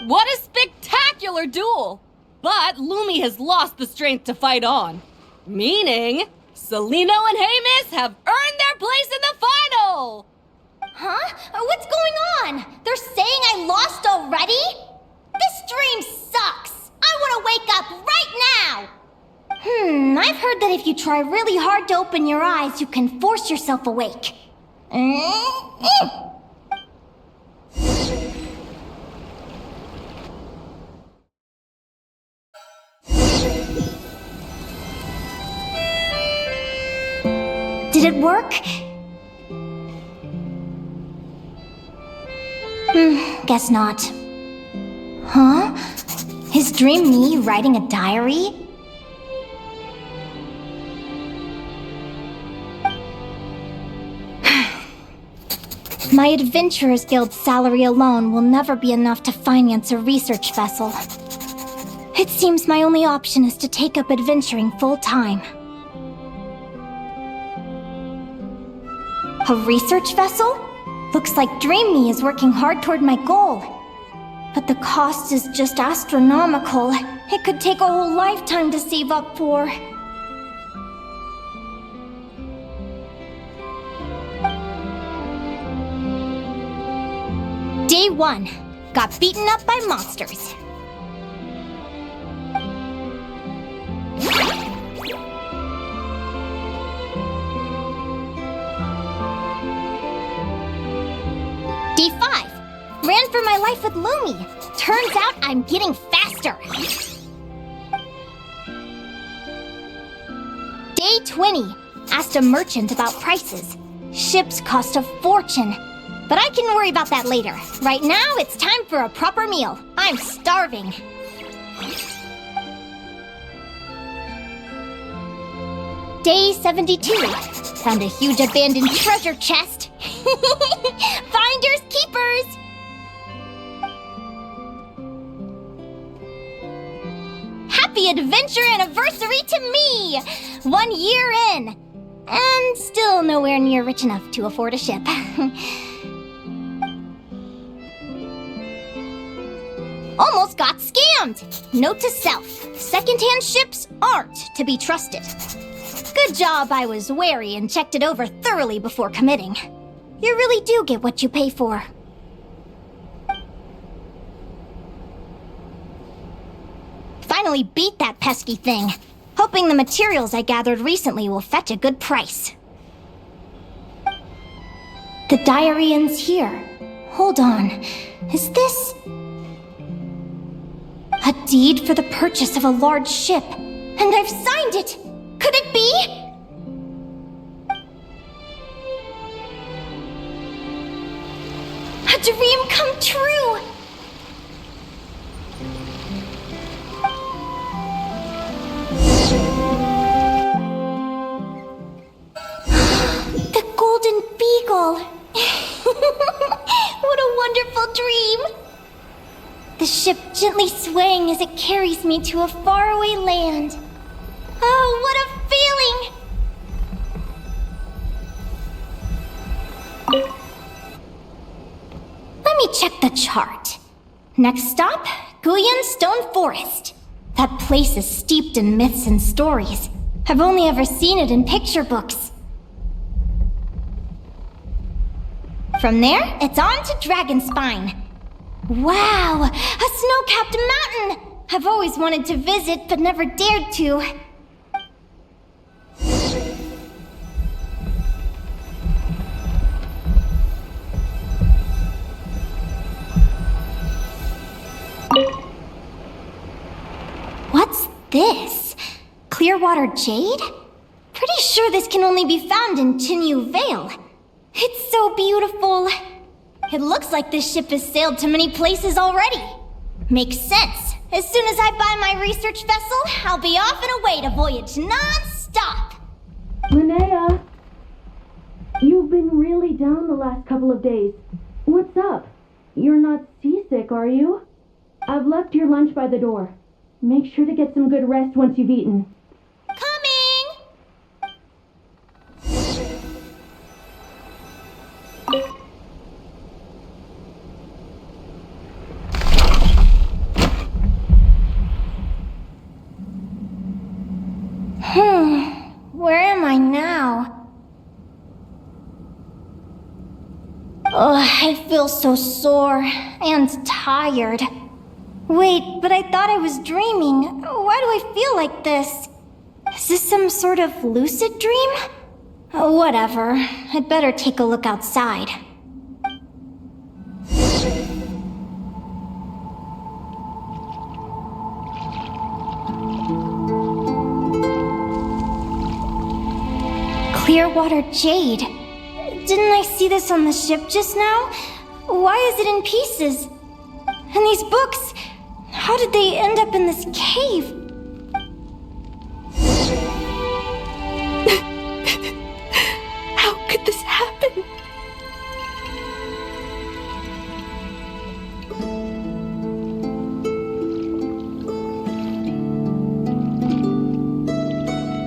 What a spectacular duel! But Lumi has lost the strength to fight on. Meaning, Celino and Hamus have earned their place in the final! Huh? What's going on? They're saying I lost already? This dream sucks! I want to wake up right now! I've heard that if you try really hard to open your eyes, you can force yourself awake. Did it work? Guess not. Huh? Is Dream me writing a diary? My Adventurers Guild salary alone will never be enough to finance a research vessel. It seems my only option is to take up adventuring full-time. A research vessel? Looks like Dream Me is working hard toward my goal. But the cost is just astronomical. It could take a whole lifetime to save up for. Day 1. Got beaten up by monsters. Day 5. Ran for my life with Lumi. Turns out I'm getting faster. Day 20. Asked a merchant about prices. Ships cost a fortune. But I can worry about that later. Right now, it's time for a proper meal. I'm starving. Day 72. Found a huge abandoned treasure chest. Finders keepers! Happy adventure anniversary to me! 1 year in. And still nowhere near rich enough to afford a ship. Almost got scammed! Note to self, secondhand ships aren't to be trusted. Good job I was wary and checked it over thoroughly before committing. You really do get what you pay for. Finally beat that pesky thing. Hoping the materials I gathered recently will fetch a good price. The diary ends here. Hold on. Is this... a deed for the purchase of a large ship? And I've signed it! Could it be? A dream come true! The Golden Beagle! What a wonderful dream! The ship gently swaying as it carries me to a faraway land. Oh, what a feeling! Let me check the chart. Next stop, Guyan Stone Forest. That place is steeped in myths and stories. I've only ever seen it in picture books. From there, it's on to Dragonspine. Wow, a snow-capped mountain! I've always wanted to visit, but never dared to. this? Clearwater jade? Pretty sure this can only be found in Tinyu Vale. It's so beautiful. It looks like this ship has sailed to many places already. Makes sense. As soon as I buy my research vessel, I'll be off and away to voyage non-stop. Linnea, you've been really down the last couple of days. What's up? You're not seasick, are you? I've left your lunch by the door. Make sure to get some good rest once you've eaten. Coming! Where am I now? I feel so sore and tired. Wait, but I thought I was dreaming. Why do I feel like this? Is this some sort of lucid dream? Whatever. I'd better take a look outside. Clearwater jade. Didn't I see this on the ship just now? Why is it in pieces? And these books, how did they end up in this cave? How could this happen?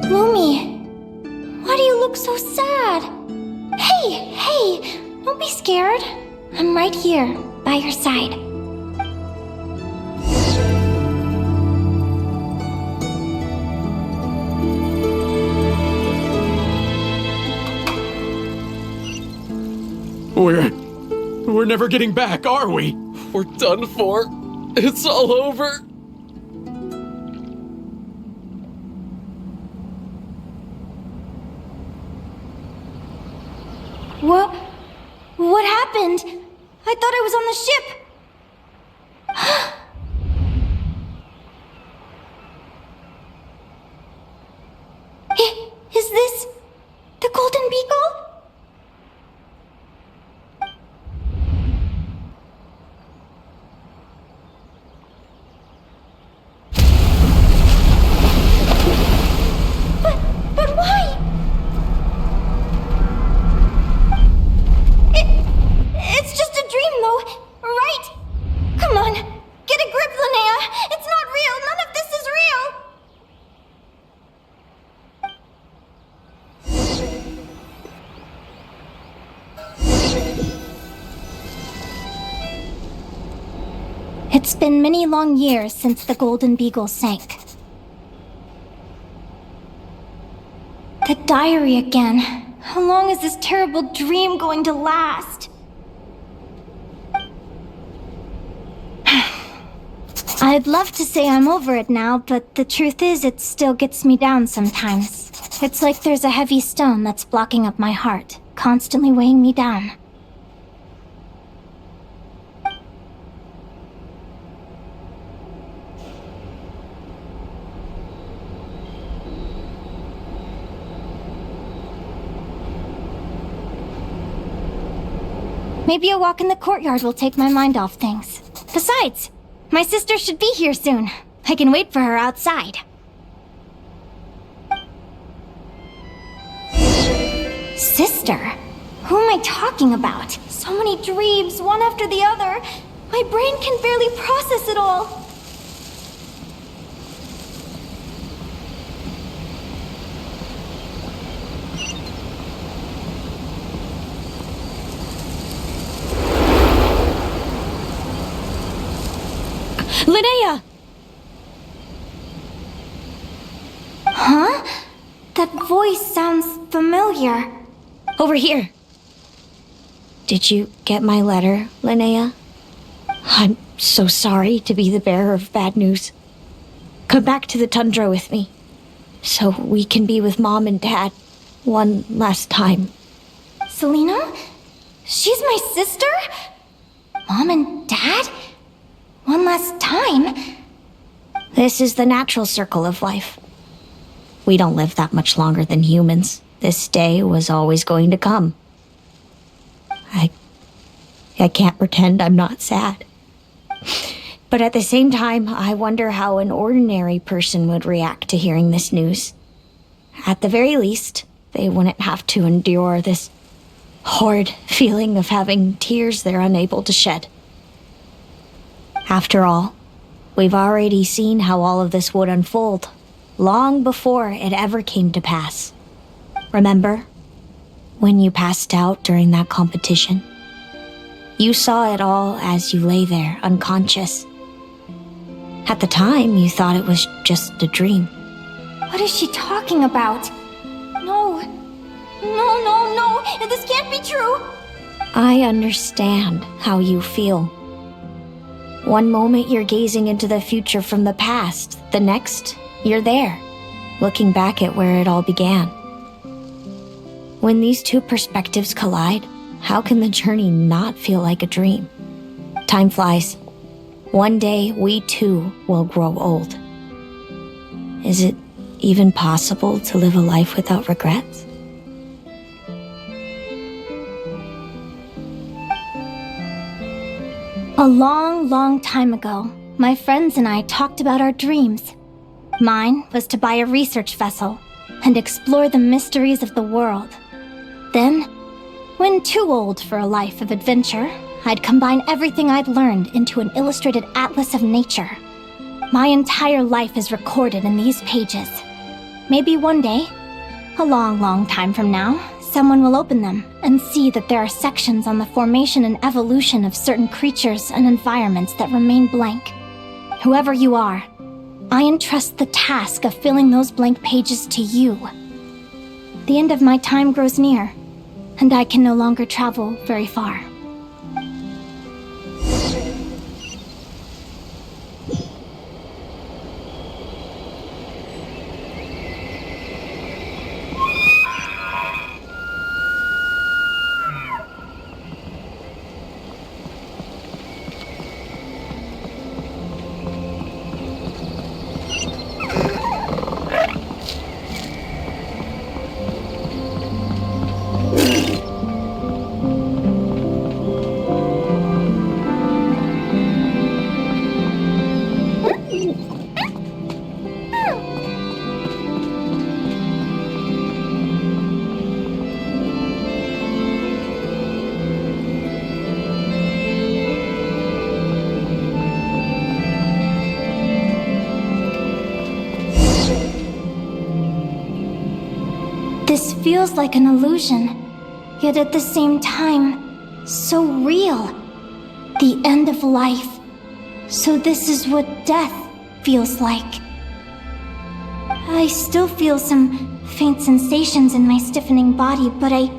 Lumi, why do you look so sad? Hey, don't be scared. I'm right here, by your side. We're never getting back, are we? We're done for. It's all over. What happened? I thought I was on the ship. Is this the Golden Beagle? But why? It's just a dream, though, right? Come on, get a grip, Linnea. It's not real. None of this is real. It's been many long years since the Golden Beagle sank. The diary again. How long is this terrible dream going to last? I'd love to say I'm over it now, but the truth is it still gets me down sometimes. It's like there's a heavy stone that's blocking up my heart, constantly weighing me down. Maybe a walk in the courtyard will take my mind off things. Besides, my sister should be here soon. I can wait for her outside. Sister? Who am I talking about? So many dreams, one after the other. My brain can barely process it all. Linnea! Huh? That voice sounds familiar. Over here. Did you get my letter, Linnea? I'm so sorry to be the bearer of bad news. Come back to the tundra with me, so we can be with Mom and Dad one last time. Selena? She's my sister? Mom and Dad? One last time? This is the natural circle of life. We don't live that much longer than humans. This day was always going to come. I can't pretend I'm not sad. But at the same time, I wonder how an ordinary person would react to hearing this news. At the very least, they wouldn't have to endure this horrid feeling of having tears they're unable to shed. After all, we've already seen how all of this would unfold, long before it ever came to pass. Remember, when you passed out during that competition? You saw it all as you lay there, unconscious. At the time, you thought it was just a dream. What is she talking about? No. No. This can't be true. I understand how you feel. One moment you're gazing into the future from the past. The next, you're there, looking back at where it all began. When these two perspectives collide, how can the journey not feel like a dream? Time flies. One day, we too will grow old. Is it even possible to live a life without regrets? A long time ago, my friends and I talked about our dreams. Mine was to buy a research vessel and explore the mysteries of the world. Then, when too old for a life of adventure, I'd combine everything I'd learned into an illustrated atlas of nature. My entire life is recorded in these pages. Maybe one day, a long time from now, someone will open them and see that there are sections on the formation and evolution of certain creatures and environments that remain blank. Whoever you are, I entrust the task of filling those blank pages to you. The end of my time grows near, and I can no longer travel very far. This feels like an illusion, yet at the same time, so real. The end of life. So this is what death feels like. I still feel some faint sensations in my stiffening body, but I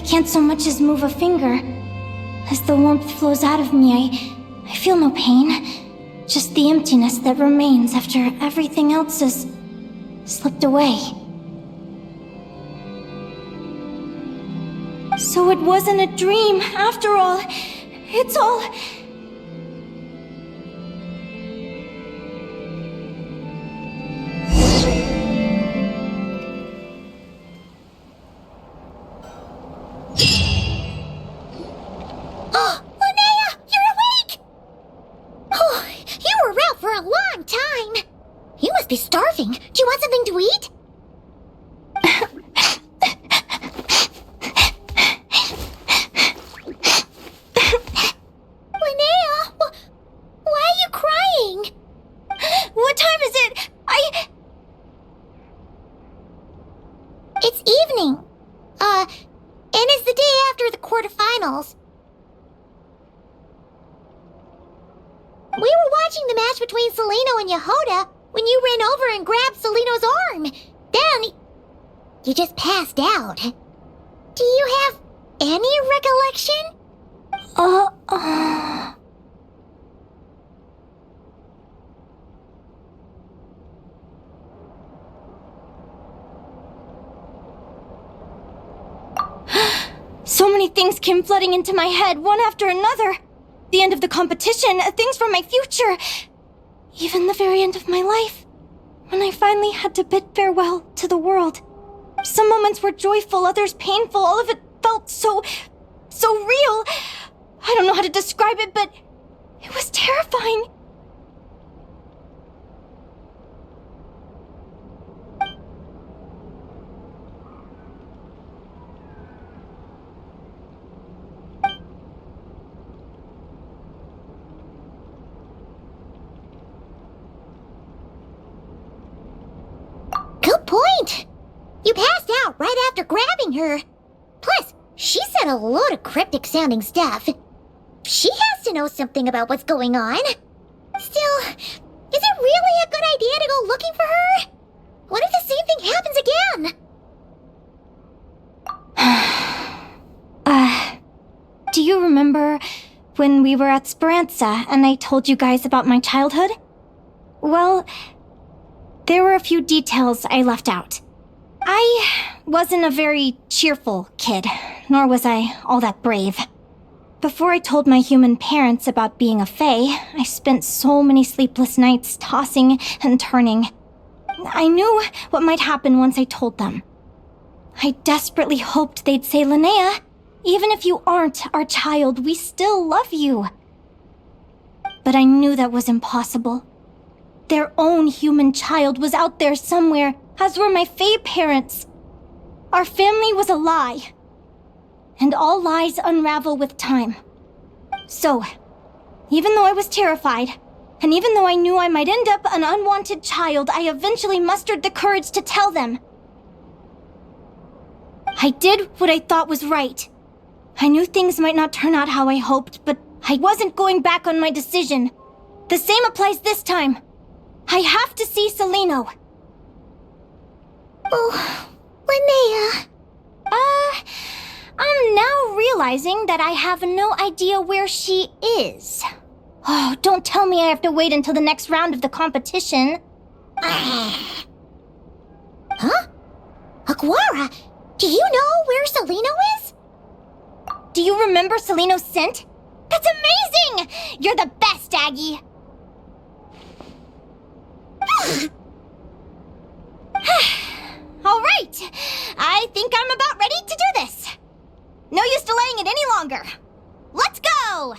can't so much as move a finger. As the warmth flows out of me, I feel no pain. Just the emptiness that remains after everything else has slipped away. So it wasn't a dream, after all. It's all... Oh, Linnea, you're awake! Oh, you were out for a long time. You must be starving. Do you want something to eat? What time is it? It's evening. And it's the day after the quarterfinals. We were watching the match between Calaeno and Yehuda when you ran over and grabbed Calaeno's arm. Then, you just passed out. Do you have any recollection? So many things came flooding into my head, one after another. The end of the competition, things from my future. Even the very end of my life, when I finally had to bid farewell to the world. Some moments were joyful, others painful. All of it felt so real. I don't know how to describe it, but it was terrifying. Good point. You passed out right after grabbing her. Plus, she said a load of cryptic-sounding stuff. She has to know something about what's going on. Still, is it really a good idea to go looking for her? What if the same thing happens again? Do you remember when we were at Speranza and I told you guys about my childhood? Well, there were a few details I left out. I wasn't a very cheerful kid, nor was I all that brave. Before I told my human parents about being a fae, I spent so many sleepless nights tossing and turning. I knew what might happen once I told them. I desperately hoped they'd say, Linnea, even if you aren't our child, we still love you. But I knew that was impossible. Their own human child was out there somewhere, as were my fae parents. Our family was a lie. And all lies unravel with time. So, even though I was terrified, and even though I knew I might end up an unwanted child, I eventually mustered the courage to tell them. I did what I thought was right. I knew things might not turn out how I hoped, but I wasn't going back on my decision. The same applies this time. I have to see Calaeno. Oh, Linnea. I'm now realizing that I have no idea where she is. Oh, don't tell me I have to wait until the next round of the competition. Huh? Aguara, do you know where Calaeno is? Do you remember Calaeno's scent? That's amazing! You're the best, Aggie! All right, I think I'm about ready to do this. No use delaying it any longer. Let's go!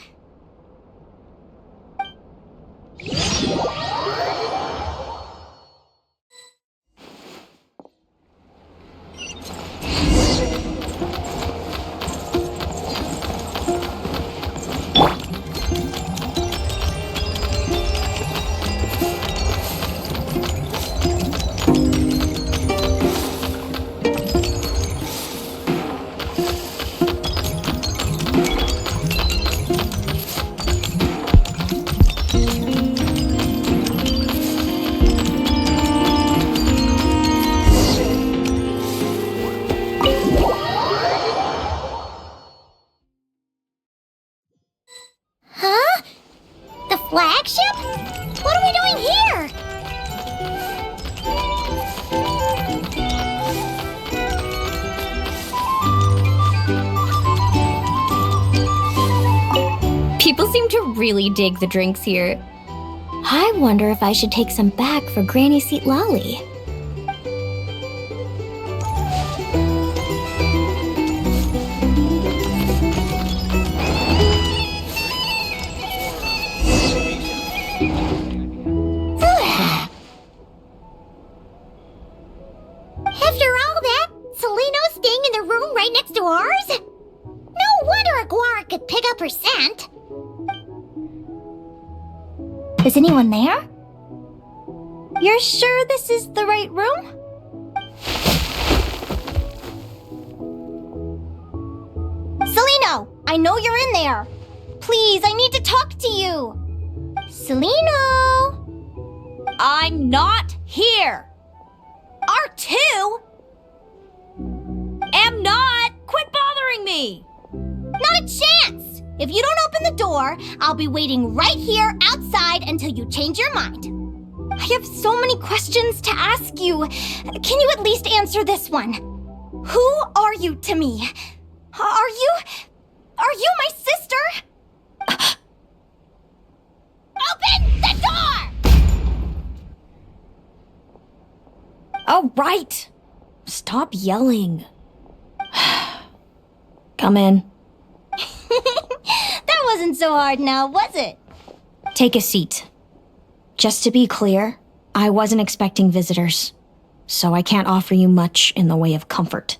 Huh? The flagship? What are we doing here? People seem to really dig the drinks here. I wonder if I should take some back for Granny Seat Lolly. After all that, Calaeno's staying in the room right next to ours? No wonder Aguara could pick up her scent. Is anyone there? You're sure this is the right room? Calaeno, I know you're in there. Please, I need to talk to you. Calaeno! I'm not here. R2? Am not. Quit bothering me. Not a chance! If you don't open the door, I'll be waiting right here outside until you change your mind. I have so many questions to ask you. Can you at least answer this one? Who are you to me? Are you my sister? Open the door! Oh, right! Stop yelling. Come in. That wasn't so hard now, was it? Take a seat. Just to be clear, I wasn't expecting visitors, so I can't offer you much in the way of comfort.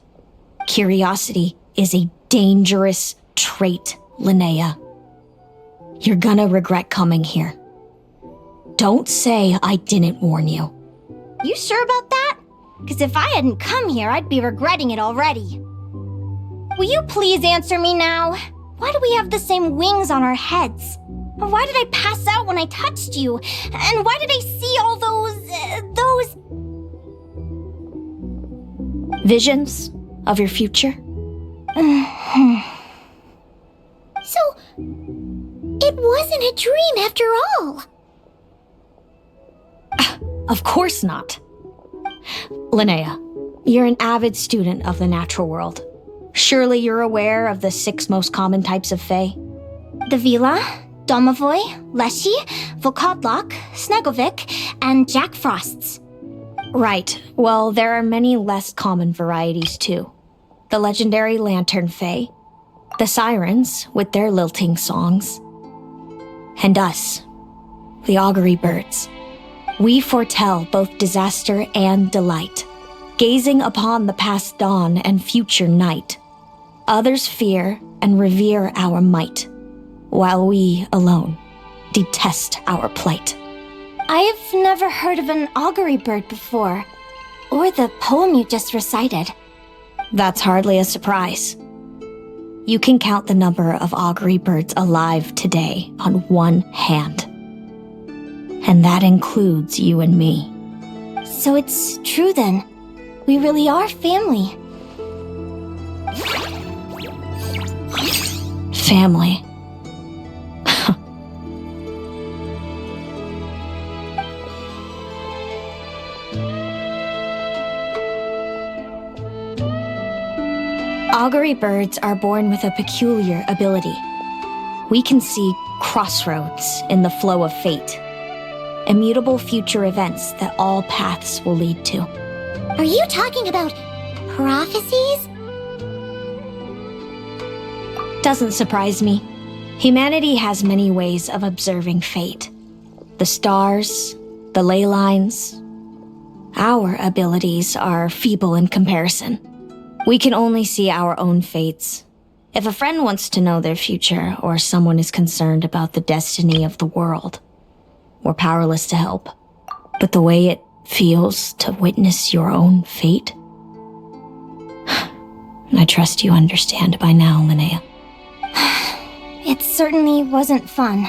Curiosity is a dangerous trait, Linnea. You're gonna regret coming here. Don't say I didn't warn you. You sure about that? Because if I hadn't come here, I'd be regretting it already. Will you please answer me now? Why do we have the same wings on our heads? Why did I pass out when I touched you? And why did I see all those... Visions of your future? So, it wasn't a dream after all. Of course not. Linnea, you're an avid student of the natural world. Surely you're aware of the 6 most common types of Fae? The Vila, Domovoy, Leshy, Volkodlok, Snegovic, and Jack Frosts. Right. Well, there are many less common varieties too. The legendary Lantern Fae, the Sirens with their lilting songs, and us, the Augury Birds. We foretell both disaster and delight, gazing upon the past dawn and future night. Others fear and revere our might, while we alone detest our plight. I have never heard of an augury bird before, or the poem you just recited. That's hardly a surprise. You can count the number of augury birds alive today on one hand. And that includes you and me. So it's true then. We really are family. Family. Augury birds are born with a peculiar ability. We can see crossroads in the flow of fate. Immutable future events that all paths will lead to. Are you talking about prophecies? Doesn't surprise me. Humanity has many ways of observing fate. The stars, the ley lines. Our abilities are feeble in comparison. We can only see our own fates. If a friend wants to know their future, or someone is concerned about the destiny of the world, we're powerless to help. But the way it feels to witness your own fate, I trust you understand by now, Linnea. It certainly wasn't fun.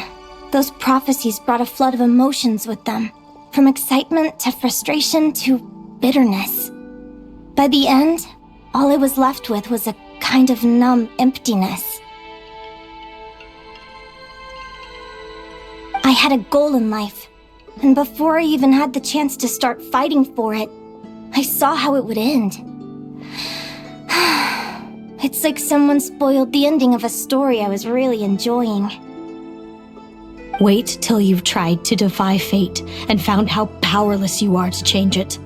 Those prophecies brought a flood of emotions with them, from excitement to frustration to bitterness. By the end, all I was left with was a kind of numb emptiness. I had a goal in life, and before I even had the chance to start fighting for it, I saw how it would end. It's like someone spoiled the ending of a story I was really enjoying. Wait till you've tried to defy fate and found how powerless you are to change it.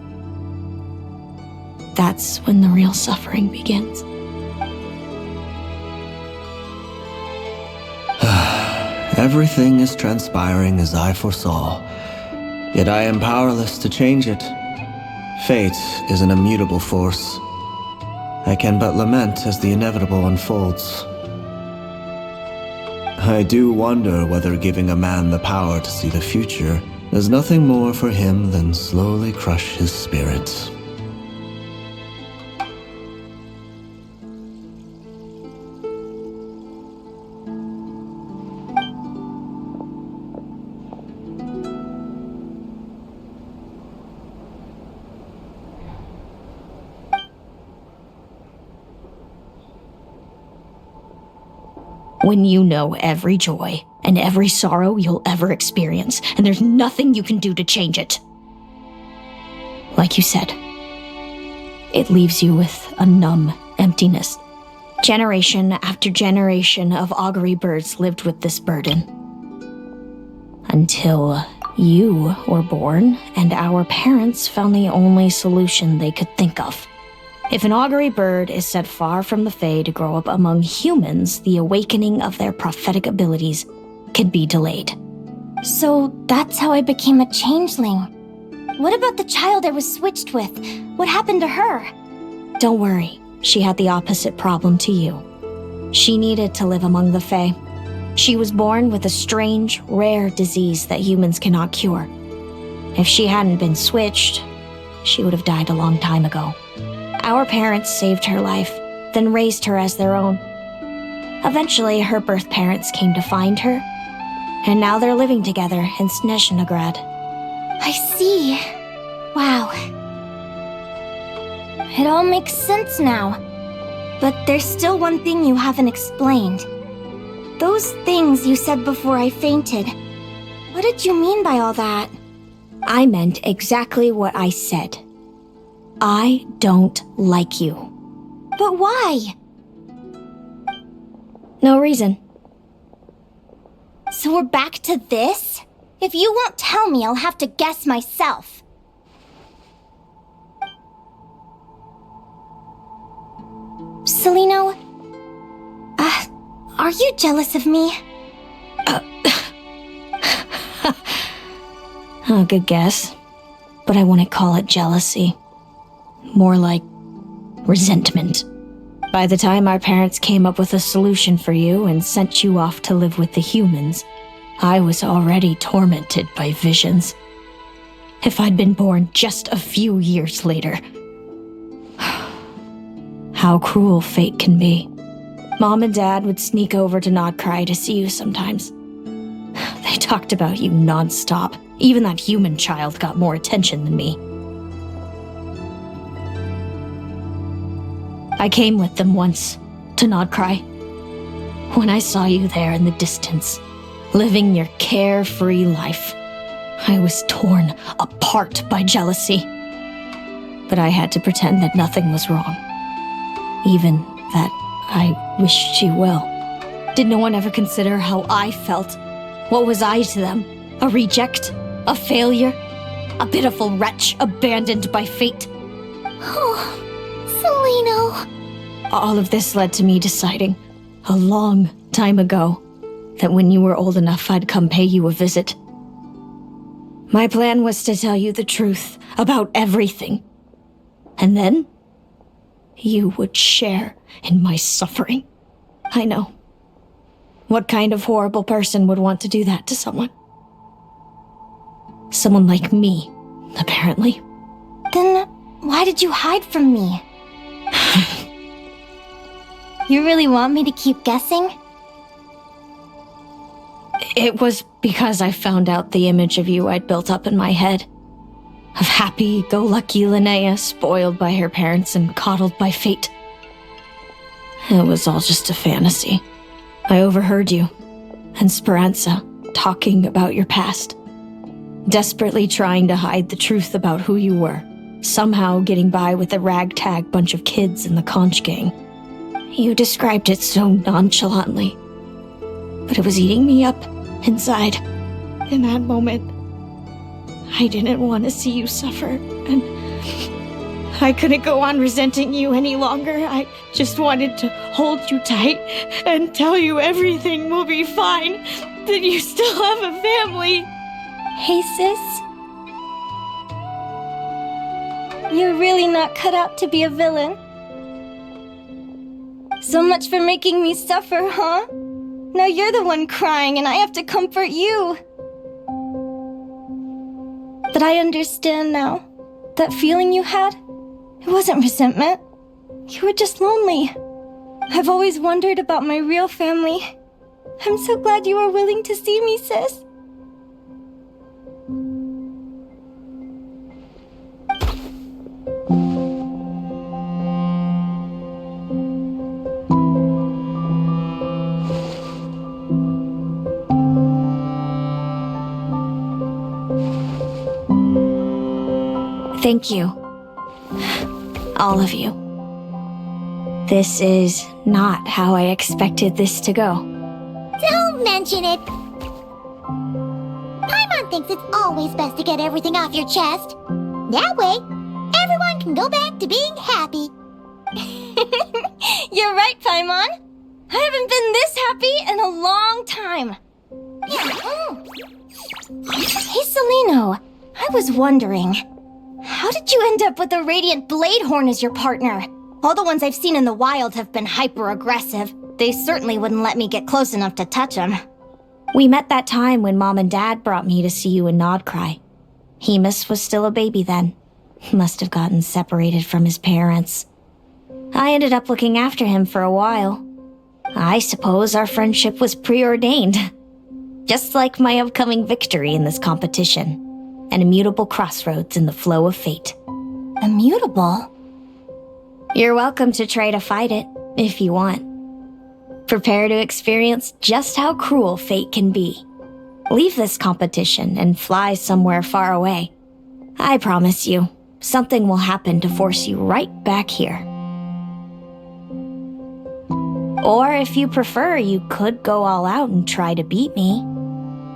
That's when the real suffering begins. Everything is transpiring as I foresaw, yet I am powerless to change it. Fate is an immutable force. I can but lament as the inevitable unfolds. I do wonder whether giving a man the power to see the future is nothing more for him than slowly crush his spirit. When you know every joy and every sorrow you'll ever experience, and there's nothing you can do to change it. Like you said, it leaves you with a numb emptiness. Generation after generation of augury birds lived with this burden. Until You were born, and our parents found the only solution they could think of. If an augury bird is set far from the Fae to grow up among humans, the awakening of their prophetic abilities can be delayed. So that's how I became a changeling. What about the child I was switched with? What happened to her? Don't worry, she had the opposite problem to you. She needed to live among the Fae. She was born with a strange, rare disease that humans cannot cure. If she hadn't been switched, she would have died a long time ago. Our parents saved her life, then raised her as their own. Eventually, her birth parents came to find her, and now they're living together in Snezhnegrad. I see. Wow. It all makes sense now. But there's still one thing you haven't explained. Those things you said before I fainted. What did you mean by all that? I meant exactly what I said. I don't like you. But why? No reason. So we're back to this? If you won't tell me, I'll have to guess myself. Celino, are you jealous of me? Oh, good guess. But I wouldn't call it jealousy. More like resentment. By the time our parents came up with a solution for you and sent you off to live with the humans, I was already tormented by visions. If I'd been born just a few years later. How cruel fate can be. Mom and Dad would sneak over to Nodcry to see you sometimes. They talked about you non-stop. Even that human child got more attention than me. I came with them once, to Nodcry. When I saw you there in the distance, living your carefree life, I was torn apart by jealousy. But I had to pretend that nothing was wrong. Even that I wished you well. Did no one ever consider how I felt? What was I to them? A reject? A failure? A pitiful wretch abandoned by fate? Oh, Celino. All of this led to me deciding, a long time ago, that when you were old enough, I'd come pay you a visit. My plan was to tell you the truth about everything. And then, you would share in my suffering. I know. What kind of horrible person would want to do that to someone? Someone like me, apparently. Then why did you hide from me? You really want me to keep guessing? It was because I found out the image of you I'd built up in my head. Of happy-go-lucky Linnea, spoiled by her parents and coddled by fate. It was all just a fantasy. I overheard you, and Speranza, talking about your past. Desperately trying to hide the truth about who you were. Somehow getting by with a ragtag bunch of kids in the conch gang. You described it so nonchalantly. But it was eating me up, inside. In that moment, I didn't want to see you suffer, and I couldn't go on resenting you any longer. I just wanted to hold you tight and tell you everything will be fine, that you still have a family. Hey, sis. You're really not cut out to be a villain. So much for making me suffer, huh? Now you're the one crying and I have to comfort you. But I understand now. That feeling you had, it wasn't resentment. You were just lonely. I've always wondered about my real family. I'm so glad you were willing to see me, sis. Thank you. All of you. This is not how I expected this to go. Don't mention it. Paimon Mom thinks it's always best to get everything off your chest. That way, everyone can go back to being happy. You're right, Paimon. I haven't been this happy in a long time. Hey, Calaeno. I was wondering, how did you end up with a Radiant Bladehorn as your partner? All the ones I've seen in the wild have been hyper-aggressive. They certainly wouldn't let me get close enough to touch them. We met that time when Mom and Dad brought me to see you in Nodcry. Hemus was still a baby then. Must have gotten separated from his parents. I ended up looking after him for a while. I suppose our friendship was preordained. Just like my upcoming victory in this competition. An immutable crossroads in the flow of fate. Immutable? You're welcome to try to fight it, if you want. Prepare to experience just how cruel fate can be. Leave this competition and fly somewhere far away. I promise you, something will happen to force you right back here. Or if you prefer, you could go all out and try to beat me.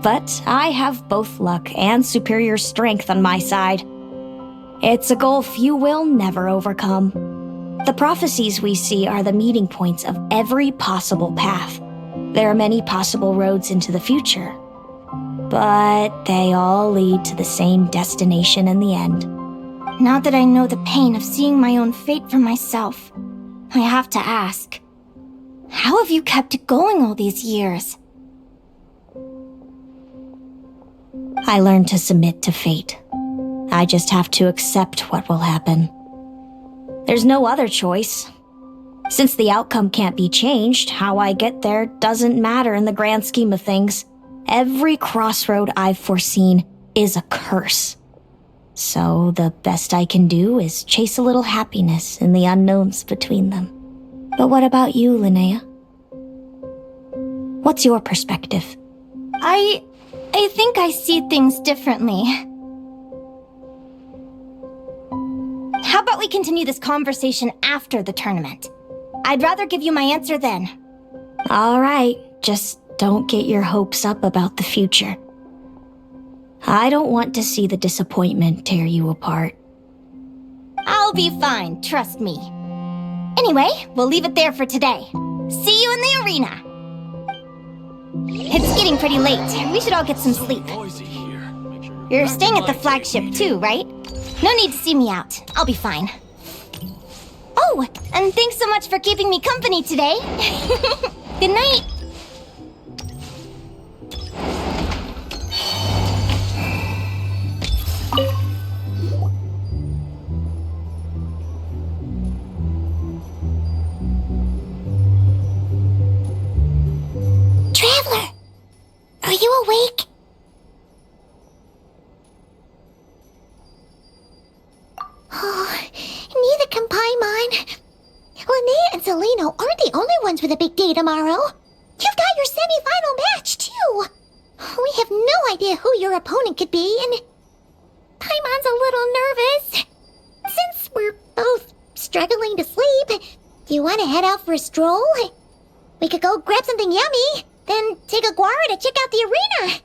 But I have both luck and superior strength on my side. It's a gulf you will never overcome. The prophecies we see are the meeting points of every possible path. There are many possible roads into the future. But they all lead to the same destination in the end. Now that I know the pain of seeing my own fate for myself, I have to ask, how have you kept it going all these years? I learned to submit to fate. I just have to accept what will happen. There's no other choice. Since the outcome can't be changed, how I get there doesn't matter in the grand scheme of things. Every crossroad I've foreseen is a curse. So the best I can do is chase a little happiness in the unknowns between them. But what about you, Linnea? What's your perspective? I think I see things differently. How about we continue this conversation after the tournament? I'd rather give you my answer then. All right, just don't get your hopes up about the future. I don't want to see the disappointment tear you apart. I'll be fine, trust me. Anyway, we'll leave it there for today. See you in the arena! It's getting pretty late. We should all get some sleep. You're staying at the flagship too, right? No need to see me out. I'll be fine. Oh, and thanks so much for keeping me company today. Good night. Traveler, are you awake? Oh, neither can Paimon. Linnea and Calaeno aren't the only ones with a big day tomorrow. You've got your semi-final match, too. We have no idea who your opponent could be, and Paimon's a little nervous. Since we're both struggling to sleep, do you want to head out for a stroll? We could go grab something yummy, then take a guara to check out the arena.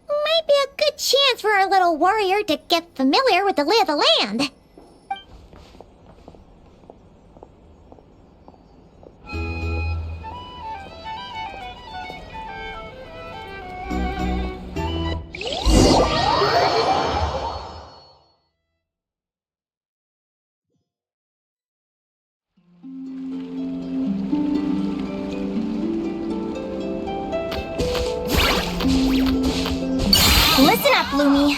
Might be a good chance for our little warrior to get familiar with the lay of the land. Listen up, Lumi.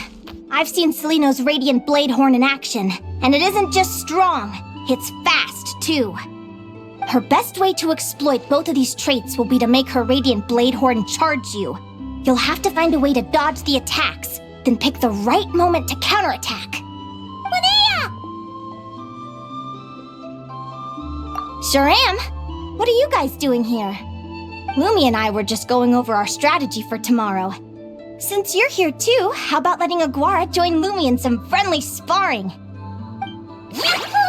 I've seen Calaeno's Radiant Bladehorn in action, and it isn't just strong, it's fast, too. Her best way to exploit both of these traits will be to make her Radiant Bladehorn charge you. You'll have to find a way to dodge the attacks, then pick the right moment to counterattack. Linnea! Sure am. What are you guys doing here? Lumi and I were just going over our strategy for tomorrow. Since you're here too, how about letting Aguara join Lumi in some friendly sparring? Yahoo!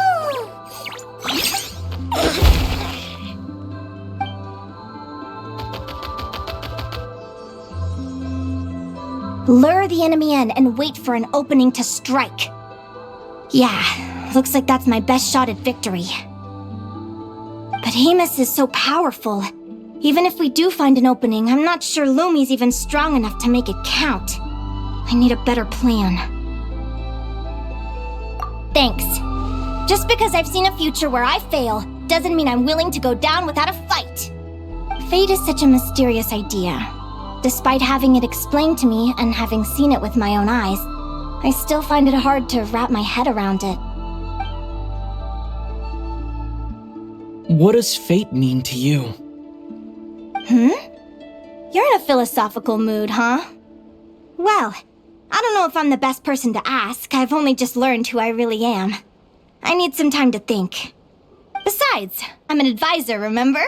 Lure the enemy in and wait for an opening to strike. Yeah, looks like that's my best shot at victory. But Hamus is so powerful. Even if we do find an opening, I'm not sure Lumi's even strong enough to make it count. I need a better plan. Thanks. Just because I've seen a future where I fail, doesn't mean I'm willing to go down without a fight. Fate is such a mysterious idea. Despite having it explained to me and having seen it with my own eyes, I still find it hard to wrap my head around it. What does fate mean to you? You're in a philosophical mood, huh? Well, I don't know if I'm the best person to ask. I've only just learned who I really am. I need some time to think. Besides, I'm an advisor, remember?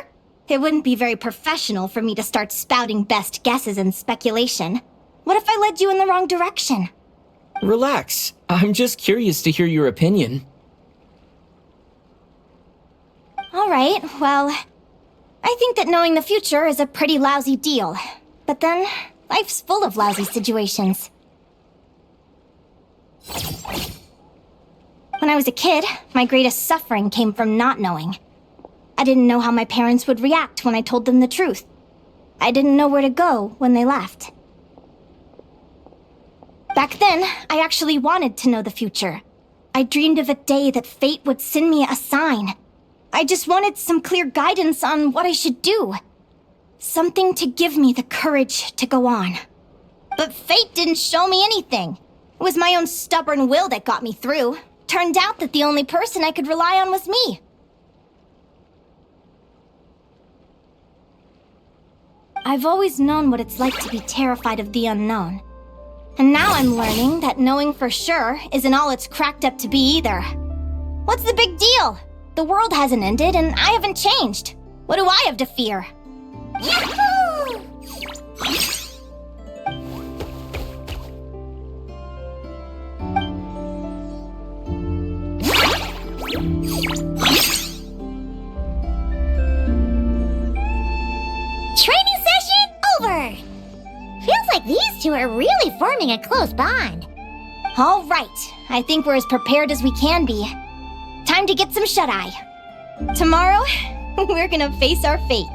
It wouldn't be very professional for me to start spouting best guesses and speculation. What if I led you in the wrong direction? Relax. I'm just curious to hear your opinion. Alright, well, I think that knowing the future is a pretty lousy deal. But then, life's full of lousy situations. When I was a kid, my greatest suffering came from not knowing. I didn't know how my parents would react when I told them the truth. I didn't know where to go when they left. Back then, I actually wanted to know the future. I dreamed of a day that fate would send me a sign. I just wanted some clear guidance on what I should do. Something to give me the courage to go on. But fate didn't show me anything. It was my own stubborn will that got me through. Turned out that the only person I could rely on was me. I've always known what it's like to be terrified of the unknown. And now I'm learning that knowing for sure isn't all it's cracked up to be either. What's the big deal? The world hasn't ended and I haven't changed. What do I have to fear? Yahoo! Training session over! Feels like these two are really forming a close bond. All right, I think we're as prepared as we can be. Time to get some shut-eye. Tomorrow, we're gonna face our fate.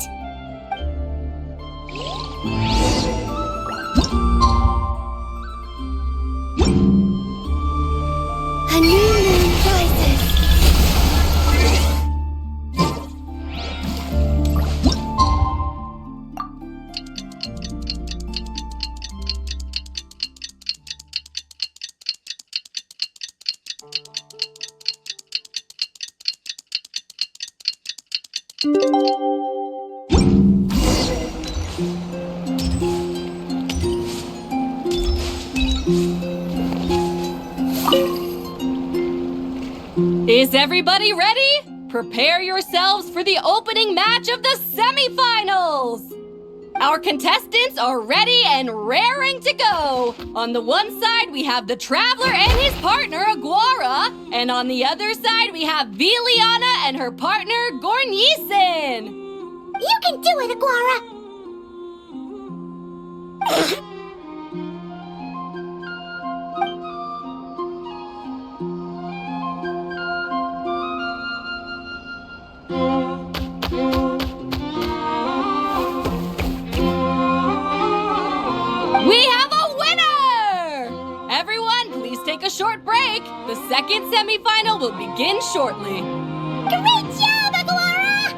A new moon rises. Is everybody ready? Prepare yourselves for the opening match of the semifinals! Our contestants are ready and raring to go! On the one side, we have the Traveler and his partner, Aguara, and on the other side, we have Viliana and her partner, Gornyesin! You can do it, Aguara! We have a winner! Everyone, please take a short break. The second semifinal will begin shortly. Great job, Aguara!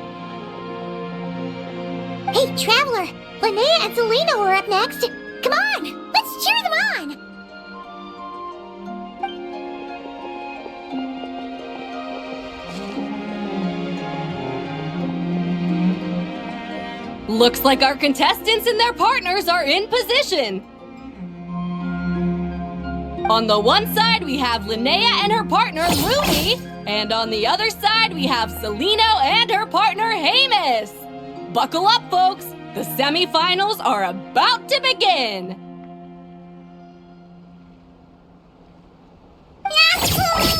Hey, Traveler! Linnea and Selena are up next. Come on, let's cheer them on! Looks like our contestants and their partners are in position. On the one side, we have Linnea and her partner, Lumi. And on the other side, we have Calaeno and her partner, Hamus. Buckle up, folks. The semifinals are about to begin. Yahoo!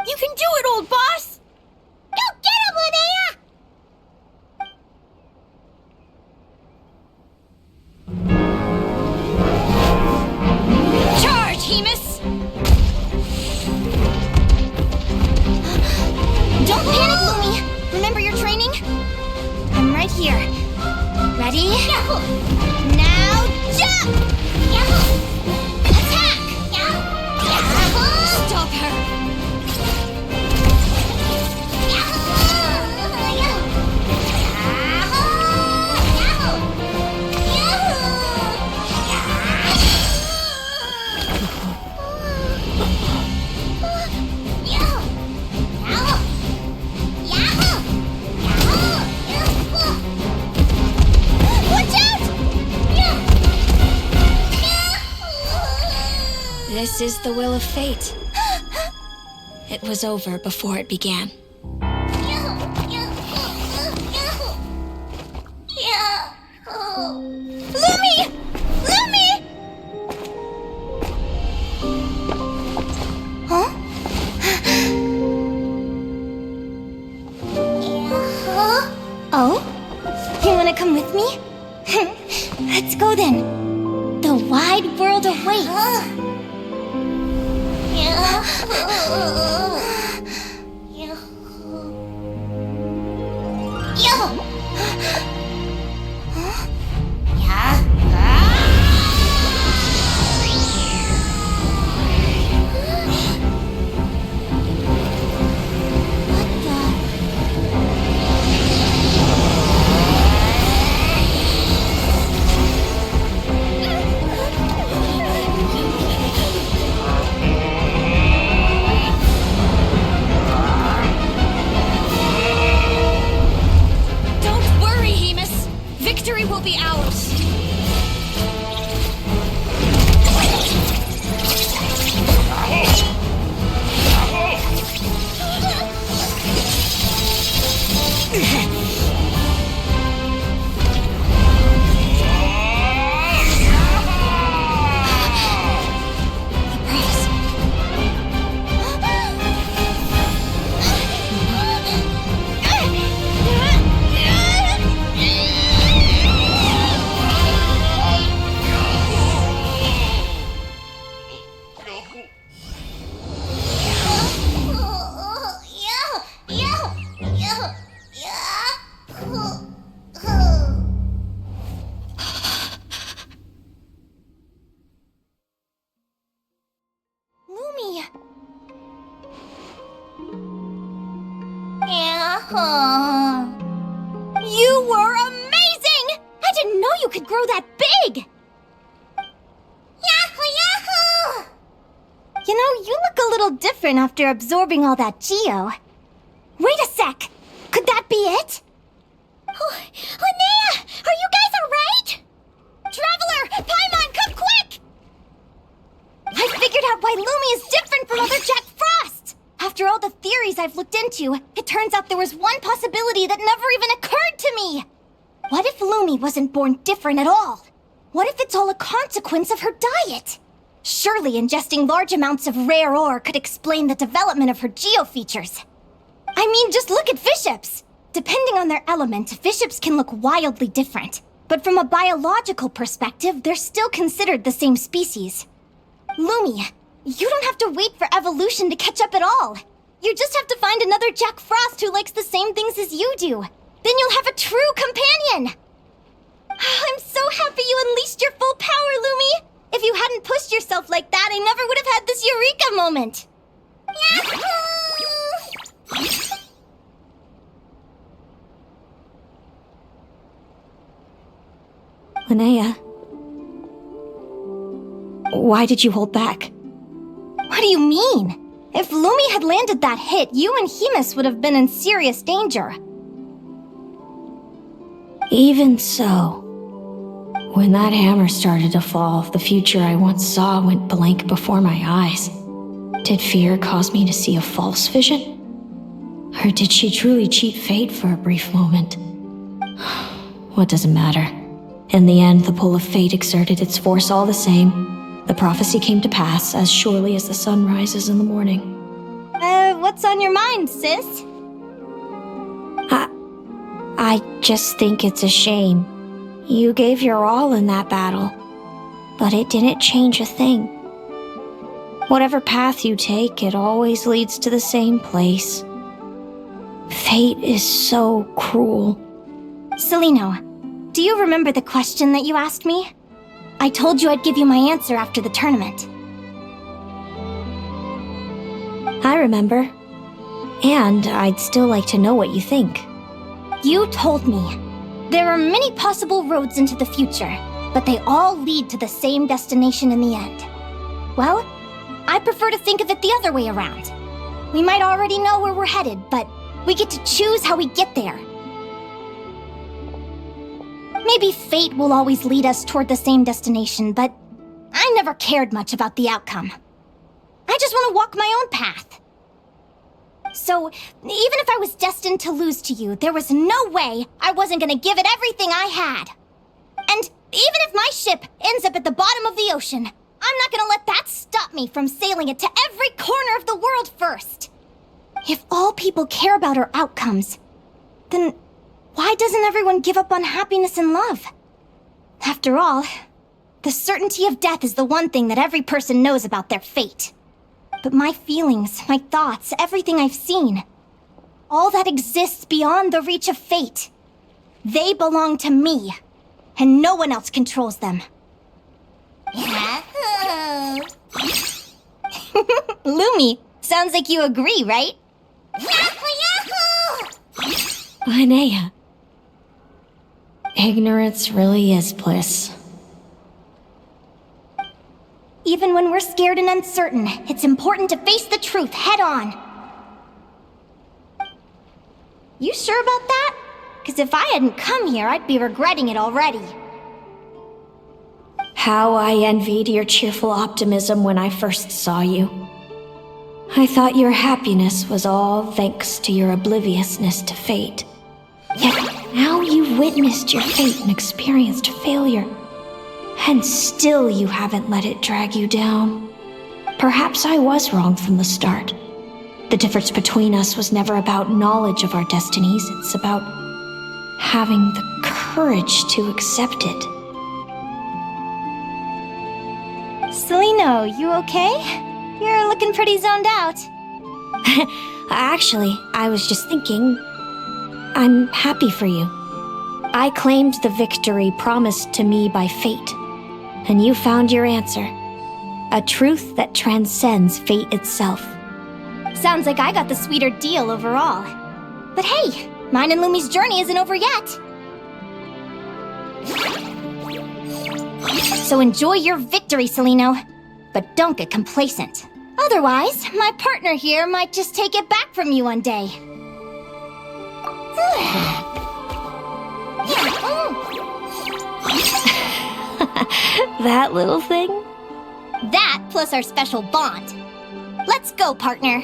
You can do it, old boss! Go get him, Linnea! This is the will of fate. It was over before it began. Lumi! Lumi! Huh? Oh? You wanna come with me? Let's go then. The wide world awaits. Victory will be ours! You were amazing! I didn't know you could grow that big! Yahoo, yahoo! You know, you look a little different after absorbing all that geo. Wait a sec! Could that be it? Oh, Linnea! Are you guys alright? Traveler! Paimon, come quick! I figured out why Lumi is different from other Jack Frost! After all the theories I've looked into, it turns out there was one possibility that never even occurred to me! What if Lumi wasn't born different at all? What if it's all a consequence of her diet? Surely ingesting large amounts of rare ore could explain the development of her geofeatures. I mean, just look at fiships! Depending on their element, fiships can look wildly different. But from a biological perspective, they're still considered the same species. Lumi, you don't have to wait for evolution to catch up at all. You just have to find another Jack Frost who likes the same things as you do. Then you'll have a true companion! I'm so happy you unleashed your full power, Lumi! If you hadn't pushed yourself like that, I never would have had this eureka moment! Yahoo! Linnea, why did you hold back? What do you mean? If Lumi had landed that hit, you and Hemus would have been in serious danger. Even so, when that hammer started to fall, the future I once saw went blank before my eyes. Did fear cause me to see a false vision? Or did she truly cheat fate for a brief moment? What does it matter? In the end, the pull of fate exerted its force all the same. The prophecy came to pass as surely as the sun rises in the morning. What's on your mind, sis? I just think it's a shame. You gave your all in that battle, but it didn't change a thing. Whatever path you take, it always leads to the same place. Fate is so cruel. Calaeno, do you remember the question that you asked me? I told you I'd give you my answer after the tournament. I remember. And I'd still like to know what you think. You told me. There are many possible roads into the future, but they all lead to the same destination in the end. Well, I prefer to think of it the other way around. We might already know where we're headed, but we get to choose how we get there. Maybe fate will always lead us toward the same destination, but I never cared much about the outcome. I just want to walk my own path. So, even if I was destined to lose to you, there was no way I wasn't gonna give it everything I had. And even if my ship ends up at the bottom of the ocean, I'm not gonna let that stop me from sailing it to every corner of the world first. If all people care about are outcomes, then why doesn't everyone give up on happiness and love? After all, the certainty of death is the one thing that every person knows about their fate. But my feelings, my thoughts, everything I've seen, all that exists beyond the reach of fate, they belong to me, and no one else controls them. Yahoo! Lumi, sounds like you agree, right? Yahoo! Linnea. Ignorance really is bliss. Even when we're scared and uncertain, it's important to face the truth head on. You sure about that? Because if I hadn't come here, I'd be regretting it already. How I envied your cheerful optimism when I first saw you. I thought your happiness was all thanks to your obliviousness to fate. Yet now you've witnessed your fate and experienced failure. And still you haven't let it drag you down. Perhaps I was wrong from the start. The difference between us was never about knowledge of our destinies, it's about having the courage to accept it. Calaeno, you okay? You're looking pretty zoned out. Actually, I was just thinking, I'm happy for you. I claimed the victory promised to me by fate, and you found your answer. A truth that transcends fate itself. Sounds like I got the sweeter deal overall. But hey, mine and Lumi's journey isn't over yet. So enjoy your victory, Calaeno. But don't get complacent. Otherwise, my partner here might just take it back from you one day. That little thing? That plus our special bond. Let's go, partner.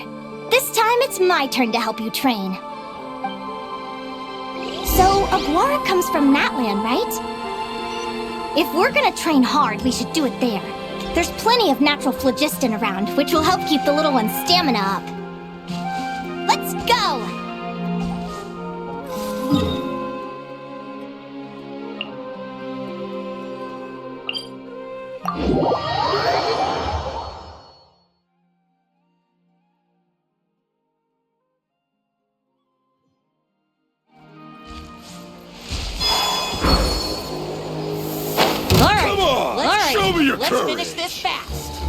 This time it's my turn to help you train. So, Aguara comes from Natland, right? If we're gonna train hard, we should do it there. There's plenty of natural phlogiston around, which will help keep the little one's stamina up. Let's go! Come on! Show me your Let's courage! finish this fast.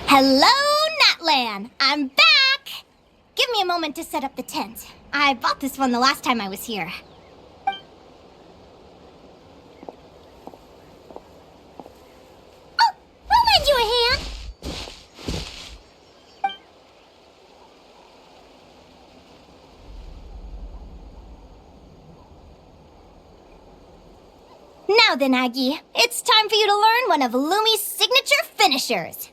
Hello, Natlan! I'm back! Give me a moment to set up the tent. I bought this one the last time I was here. I'll lend you a hand! Now then, Aggie, it's time for you to learn one of Lumi's signature finishers.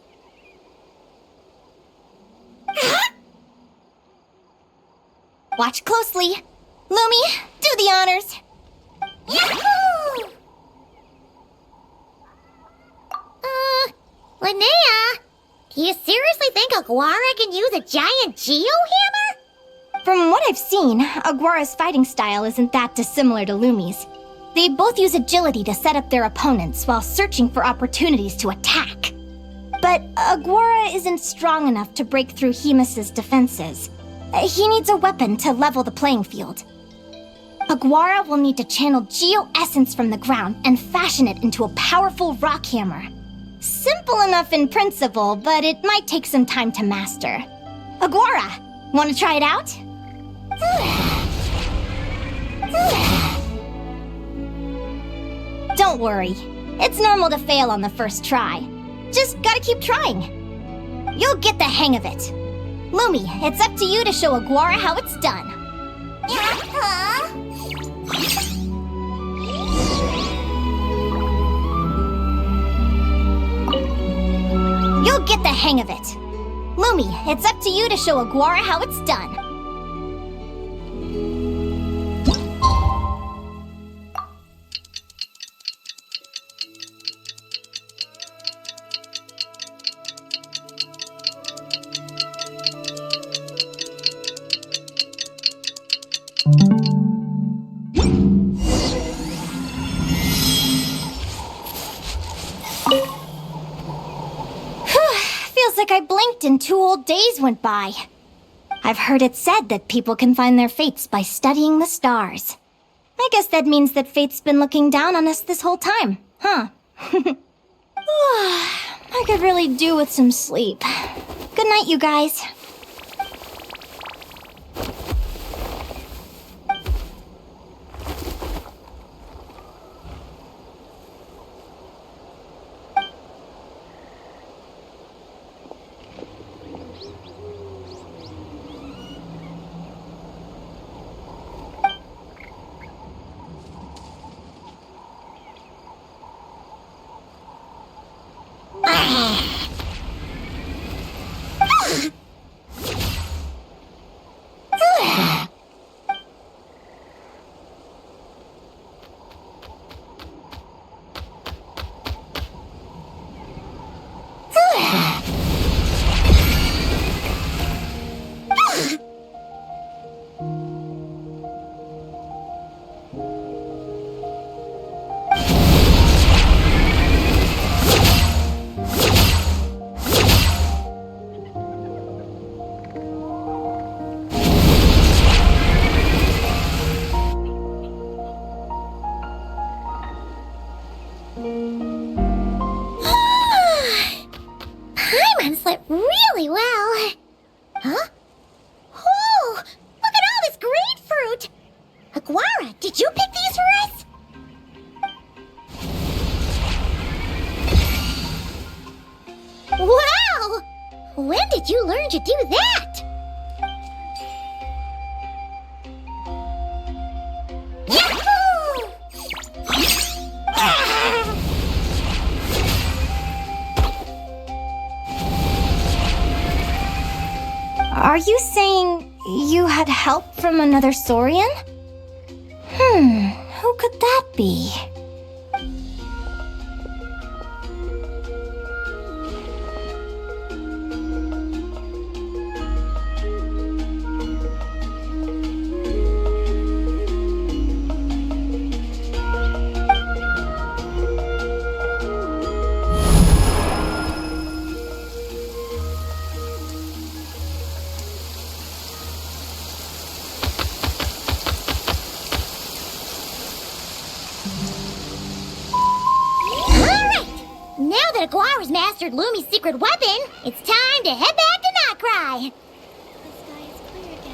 Watch closely. Lumi, do the honors. Yahoo! Linnea, do you seriously think Aguara can use a giant geohammer? From what I've seen, Aguara's fighting style isn't that dissimilar to Lumi's. They both use agility to set up their opponents while searching for opportunities to attack. But Aguara isn't strong enough to break through Hemus's defenses. He needs a weapon to level the playing field. Aguara will need to channel geo-essence from the ground and fashion it into a powerful rock hammer. Simple enough in principle, but it might take some time to master. Aguara, want to try it out? Don't worry. It's normal to fail on the first try. Just gotta keep trying. You'll get the hang of it. Lumi, it's up to you to show Aguara how it's done. You'll get the hang of it. Lumi, it's up to you to show Aguara how it's done. Feels like I blinked and 2 whole days went by. I've heard it said that people can find their fates by studying the stars. I guess that means that fate's been looking down on us this whole time, huh? I could really do with some sleep. Good night, you guys. Paimon slept really well. Huh? Oh, look at all this grapefruit! Aguara, did you pick these for us? Wow! When did you learn to do that? Yahoo! Are you saying you had help from another Saurian? Who could that be? Now that Aguara's mastered Lumi's secret weapon, it's time to head back to Notcry.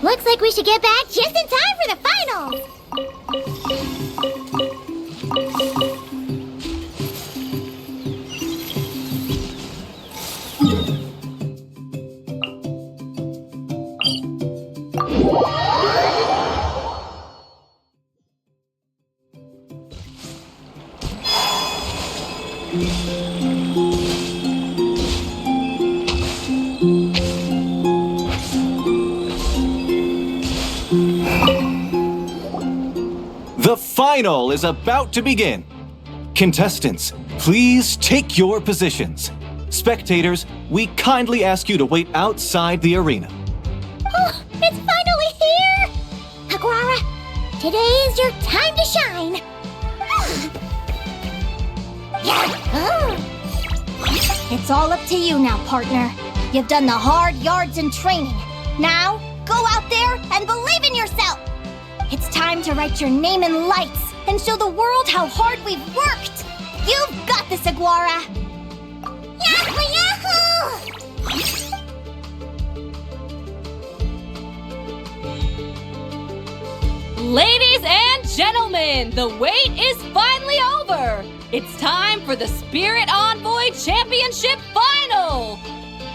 Looks like we should get back just in time for the finals. The final is about to begin. Contestants, please take your positions. Spectators, we kindly ask you to wait outside the arena. Oh, it's finally here! Aguara, today is your time to shine. It's all up to you now, partner. You've done the hard yards in training. Now, go out there and believe in yourself! It's time to write your name in lights and show the world how hard we've worked! You've got this, Aguara! Yahoo! Ladies and gentlemen, the wait is finally over! It's time for the Spirit Envoy Championship Final!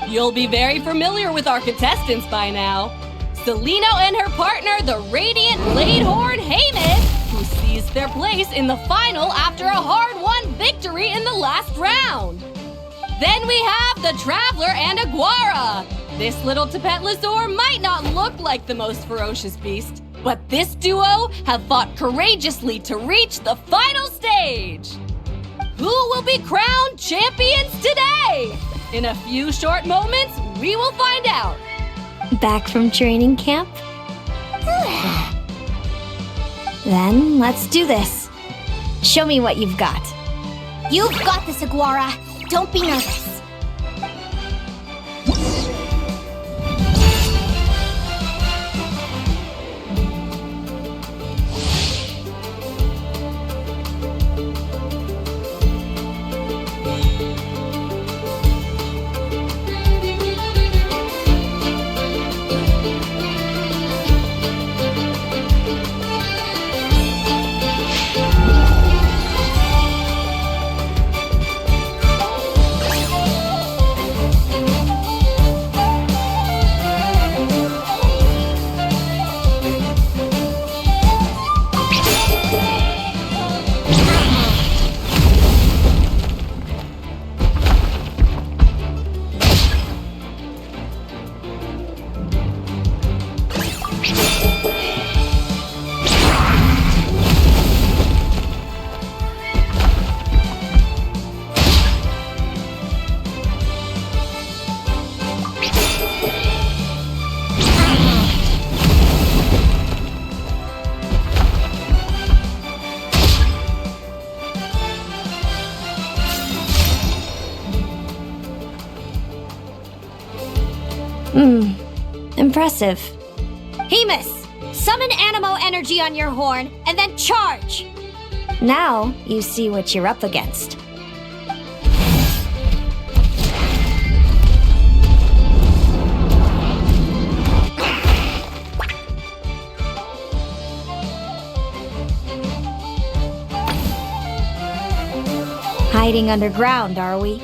You'll be very familiar with our contestants by now. Calaeno and her partner, the Radiant Bladehorn Hayman, who seized their place in the final after a hard-won victory in the last round. Then we have the Traveler and Aguara. This little Tapetlasaur might not look like the most ferocious beast, but this duo have fought courageously to reach the final stage. Who will be crowned champions today? In a few short moments, we will find out. Back from training camp? Then let's do this. Show me what you've got. You've got this, Aguara. Don't be nervous. Impressive. Hemus, summon Animo energy on your horn, and then charge! Now you see what you're up against. Hiding underground, are we?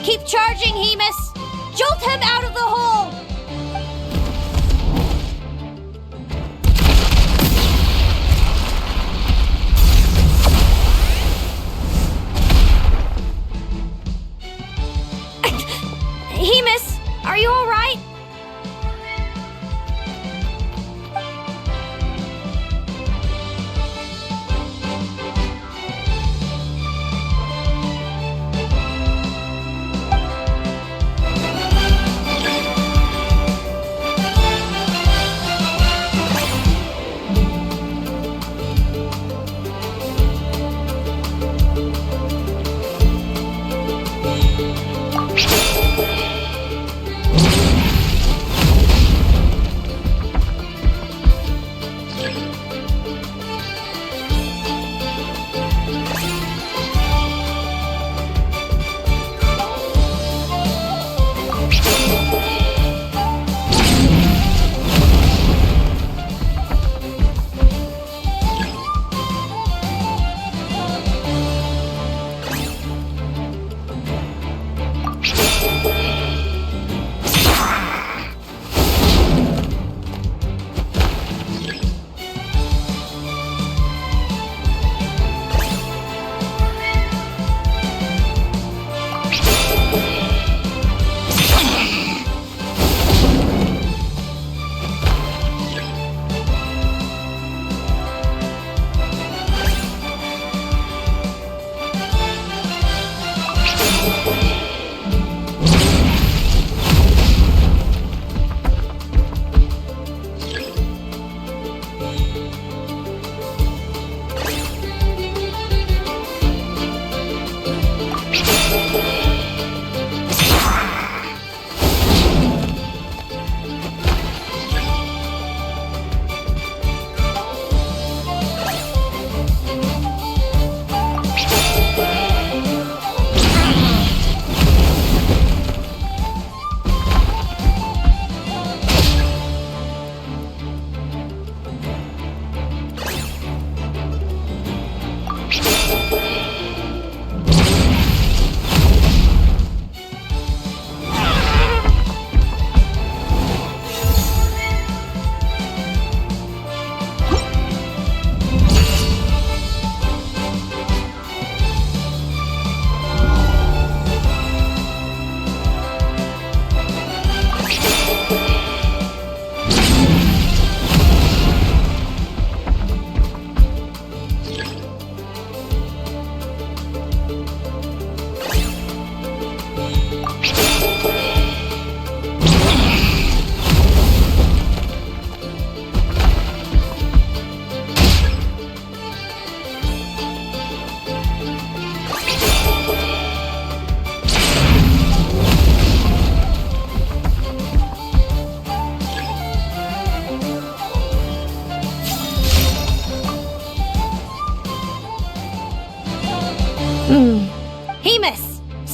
Keep charging, Hemus! Jolt him out of the hole! Hemus, are you all right?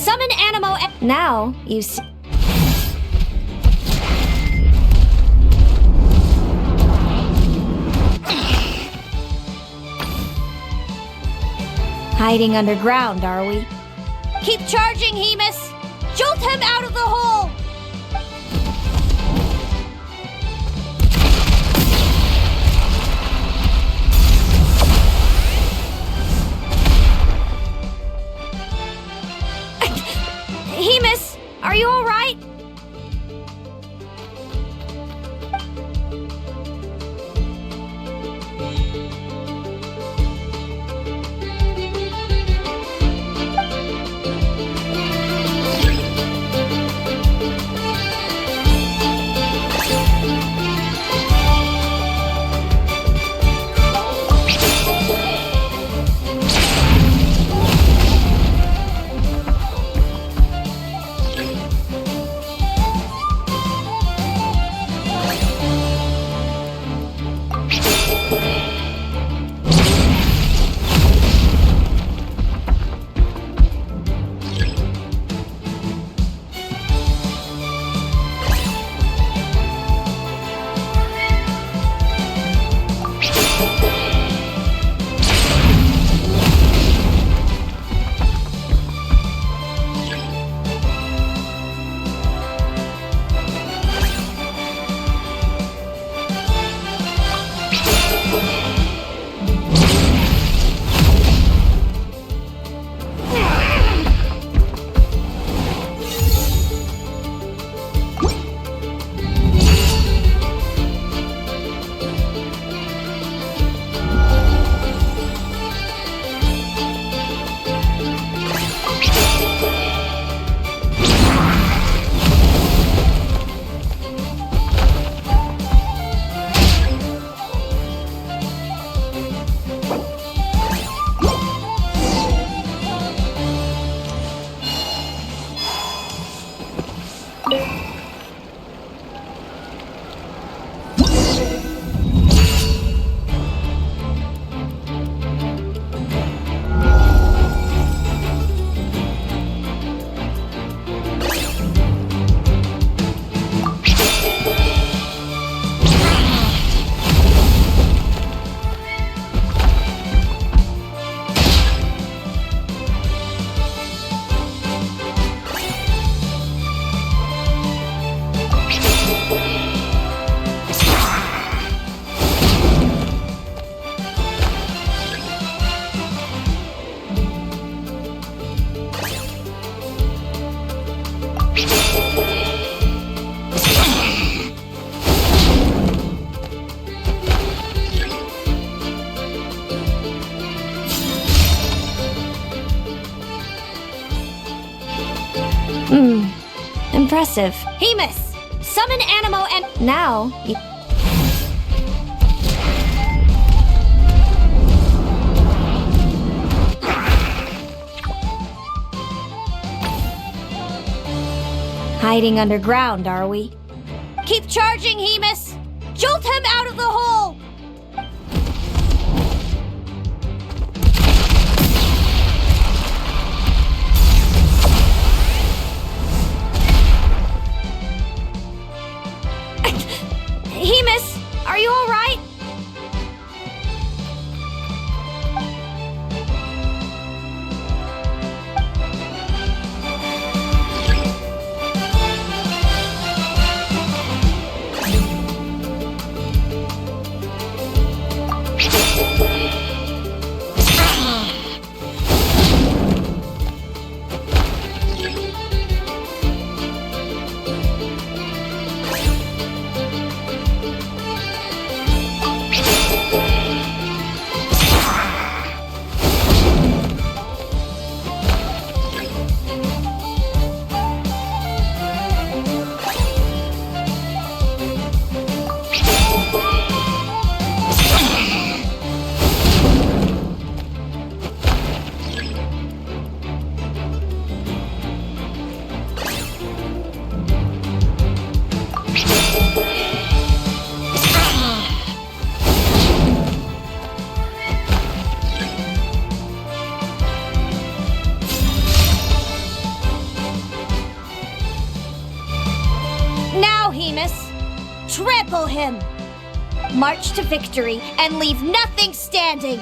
Summon Animo and now you see. Hiding underground, are we? Keep charging, Hemus! Jolt him out of the hole! Hemus, are you alright? Impressive. Hemus! Summon Animo and now you... Hiding underground, are we? Keep charging, Hemus! Jolt him out of the hole! Hemus, are you all right? Hemus. Trample him. March to victory and leave nothing standing.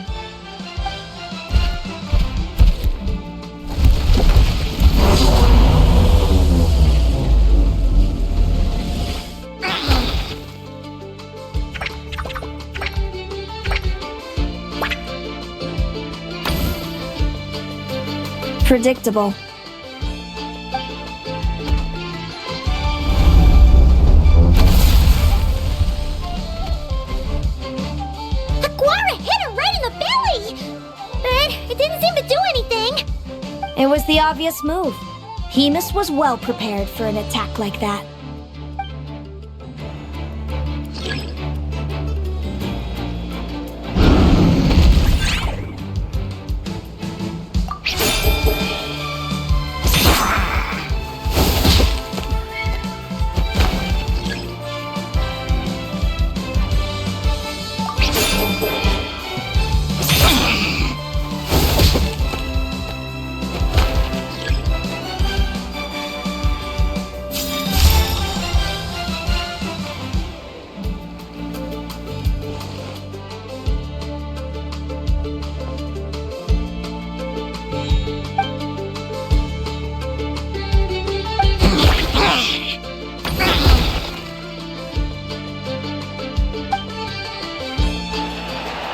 Predictable. Aguara hit her right in the belly! But it didn't seem to do anything. It was the obvious move. Hemus was well prepared for an attack like that.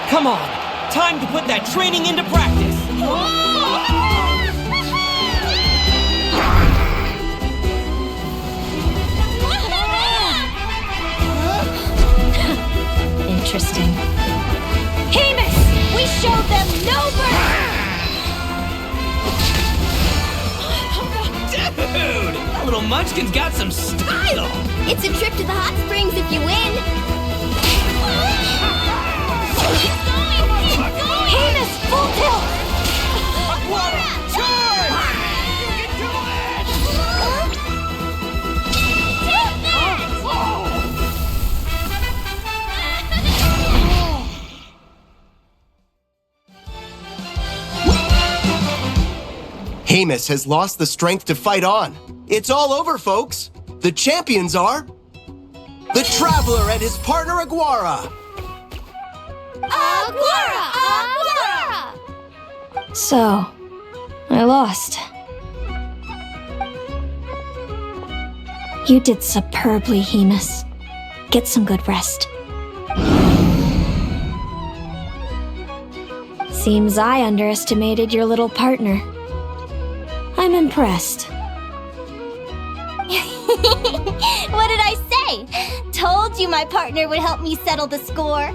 Come on! Time to put that training into practice! Interesting. Hemus! We showed them no mercy! Dude! That little munchkin's got some style! It's a trip to the hot springs if you win. Hemus, full tilt! Aguara, charge! You can do it! Hemus has lost the strength to fight on. It's all over, folks. The champions are the Traveler and his partner Aguara. Aguara! Aguara! So, I lost. You did superbly, Hemus. Get some good rest. Seems I underestimated your little partner. I'm impressed. What did I say? Told you my partner would help me settle the score.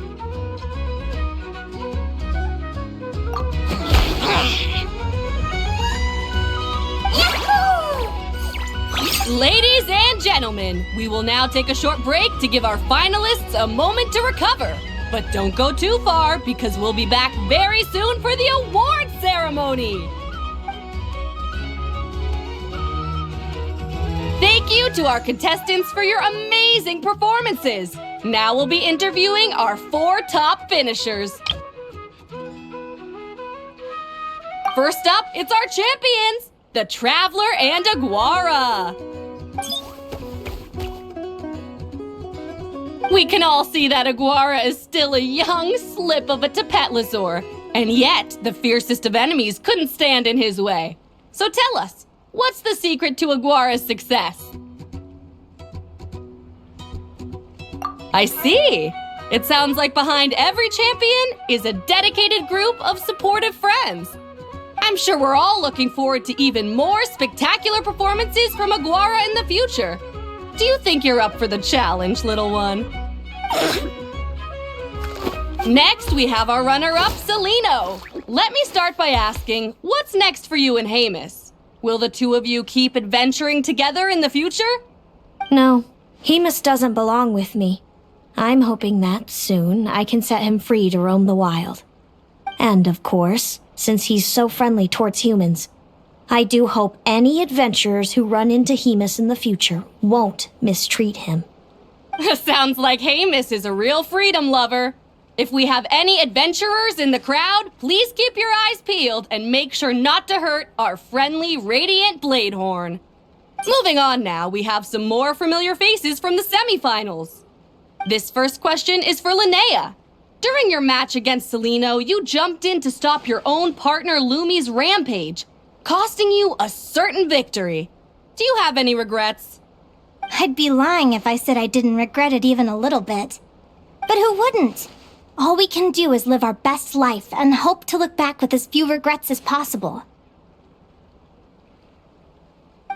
Ladies and gentlemen, we will now take a short break to give our finalists a moment to recover. But don't go too far, because we'll be back very soon for the award ceremony. Thank you to our contestants for your amazing performances. Now we'll be interviewing our 4 top finishers. First up, it's our champions, the Traveler and Aguara. We can all see that Aguara is still a young slip of a Tapetlasaur, and yet the fiercest of enemies couldn't stand in his way. So tell us, what's the secret to Aguara's success? I see. It sounds like behind every champion is a dedicated group of supportive friends. I'm sure we're all looking forward to even more spectacular performances from Aguara in the future. Do you think you're up for the challenge, little one? Next, we have our runner-up, Calaeno. Let me start by asking, what's next for you and Hemus? Will the two of you keep adventuring together in the future? No, Hemus doesn't belong with me. I'm hoping that soon I can set him free to roam the wild. And of course, since he's so friendly towards humans, I do hope any adventurers who run into Hemus in the future won't mistreat him. Sounds like Hemus is a real freedom lover. If we have any adventurers in the crowd, please keep your eyes peeled and make sure not to hurt our friendly Radiant Bladehorn. Moving on now, we have some more familiar faces from the semifinals. This first question is for Linnea. During your match against Calaeno, you jumped in to stop your own partner Lumi's rampage, costing you a certain victory. Do you have any regrets? I'd be lying if I said I didn't regret it even a little bit. But who wouldn't? All we can do is live our best life and hope to look back with as few regrets as possible.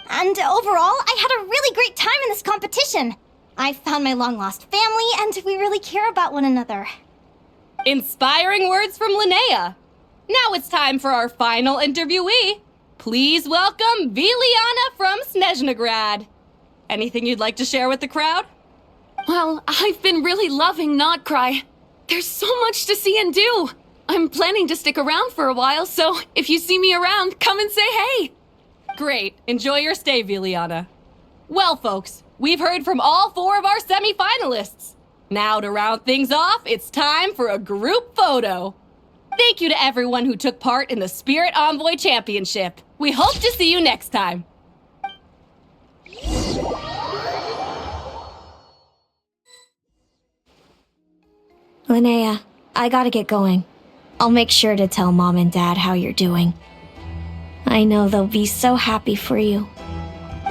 And overall, I had a really great time in this competition. I found my long-lost family, and we really care about one another. Inspiring words from Linnea. Now it's time for our final interviewee. Please welcome Viliana from Snezhnegrad. Anything you'd like to share with the crowd? Well, I've been really loving Notcry. There's so much to see and do. I'm planning to stick around for a while, so if you see me around, come and say hey. Great. Enjoy your stay, Viliana. Well, folks, we've heard from all 4 of our semi-finalists. Now to round things off, it's time for a group photo. Thank you to everyone who took part in the Spirit Envoy Championship. We hope to see you next time. Linnea, I gotta get going. I'll make sure to tell Mom and Dad how you're doing. I know they'll be so happy for you.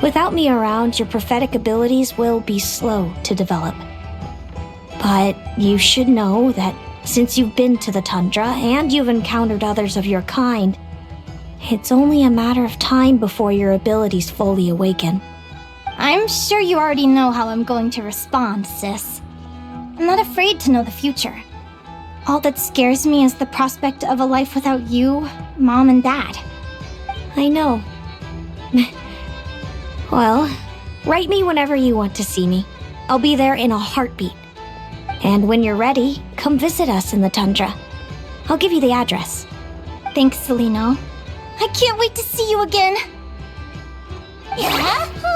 Without me around, your prophetic abilities will be slow to develop. But you should know that since you've been to the tundra and you've encountered others of your kind, it's only a matter of time before your abilities fully awaken. I'm sure you already know how I'm going to respond, sis. I'm not afraid to know the future. All that scares me is the prospect of a life without you, Mom, and Dad. I know. Well, write me whenever you want to see me. I'll be there in a heartbeat. And when you're ready, come visit us in the tundra. I'll give you the address. Thanks, Calaeno. I can't wait to see you again. Yahoo!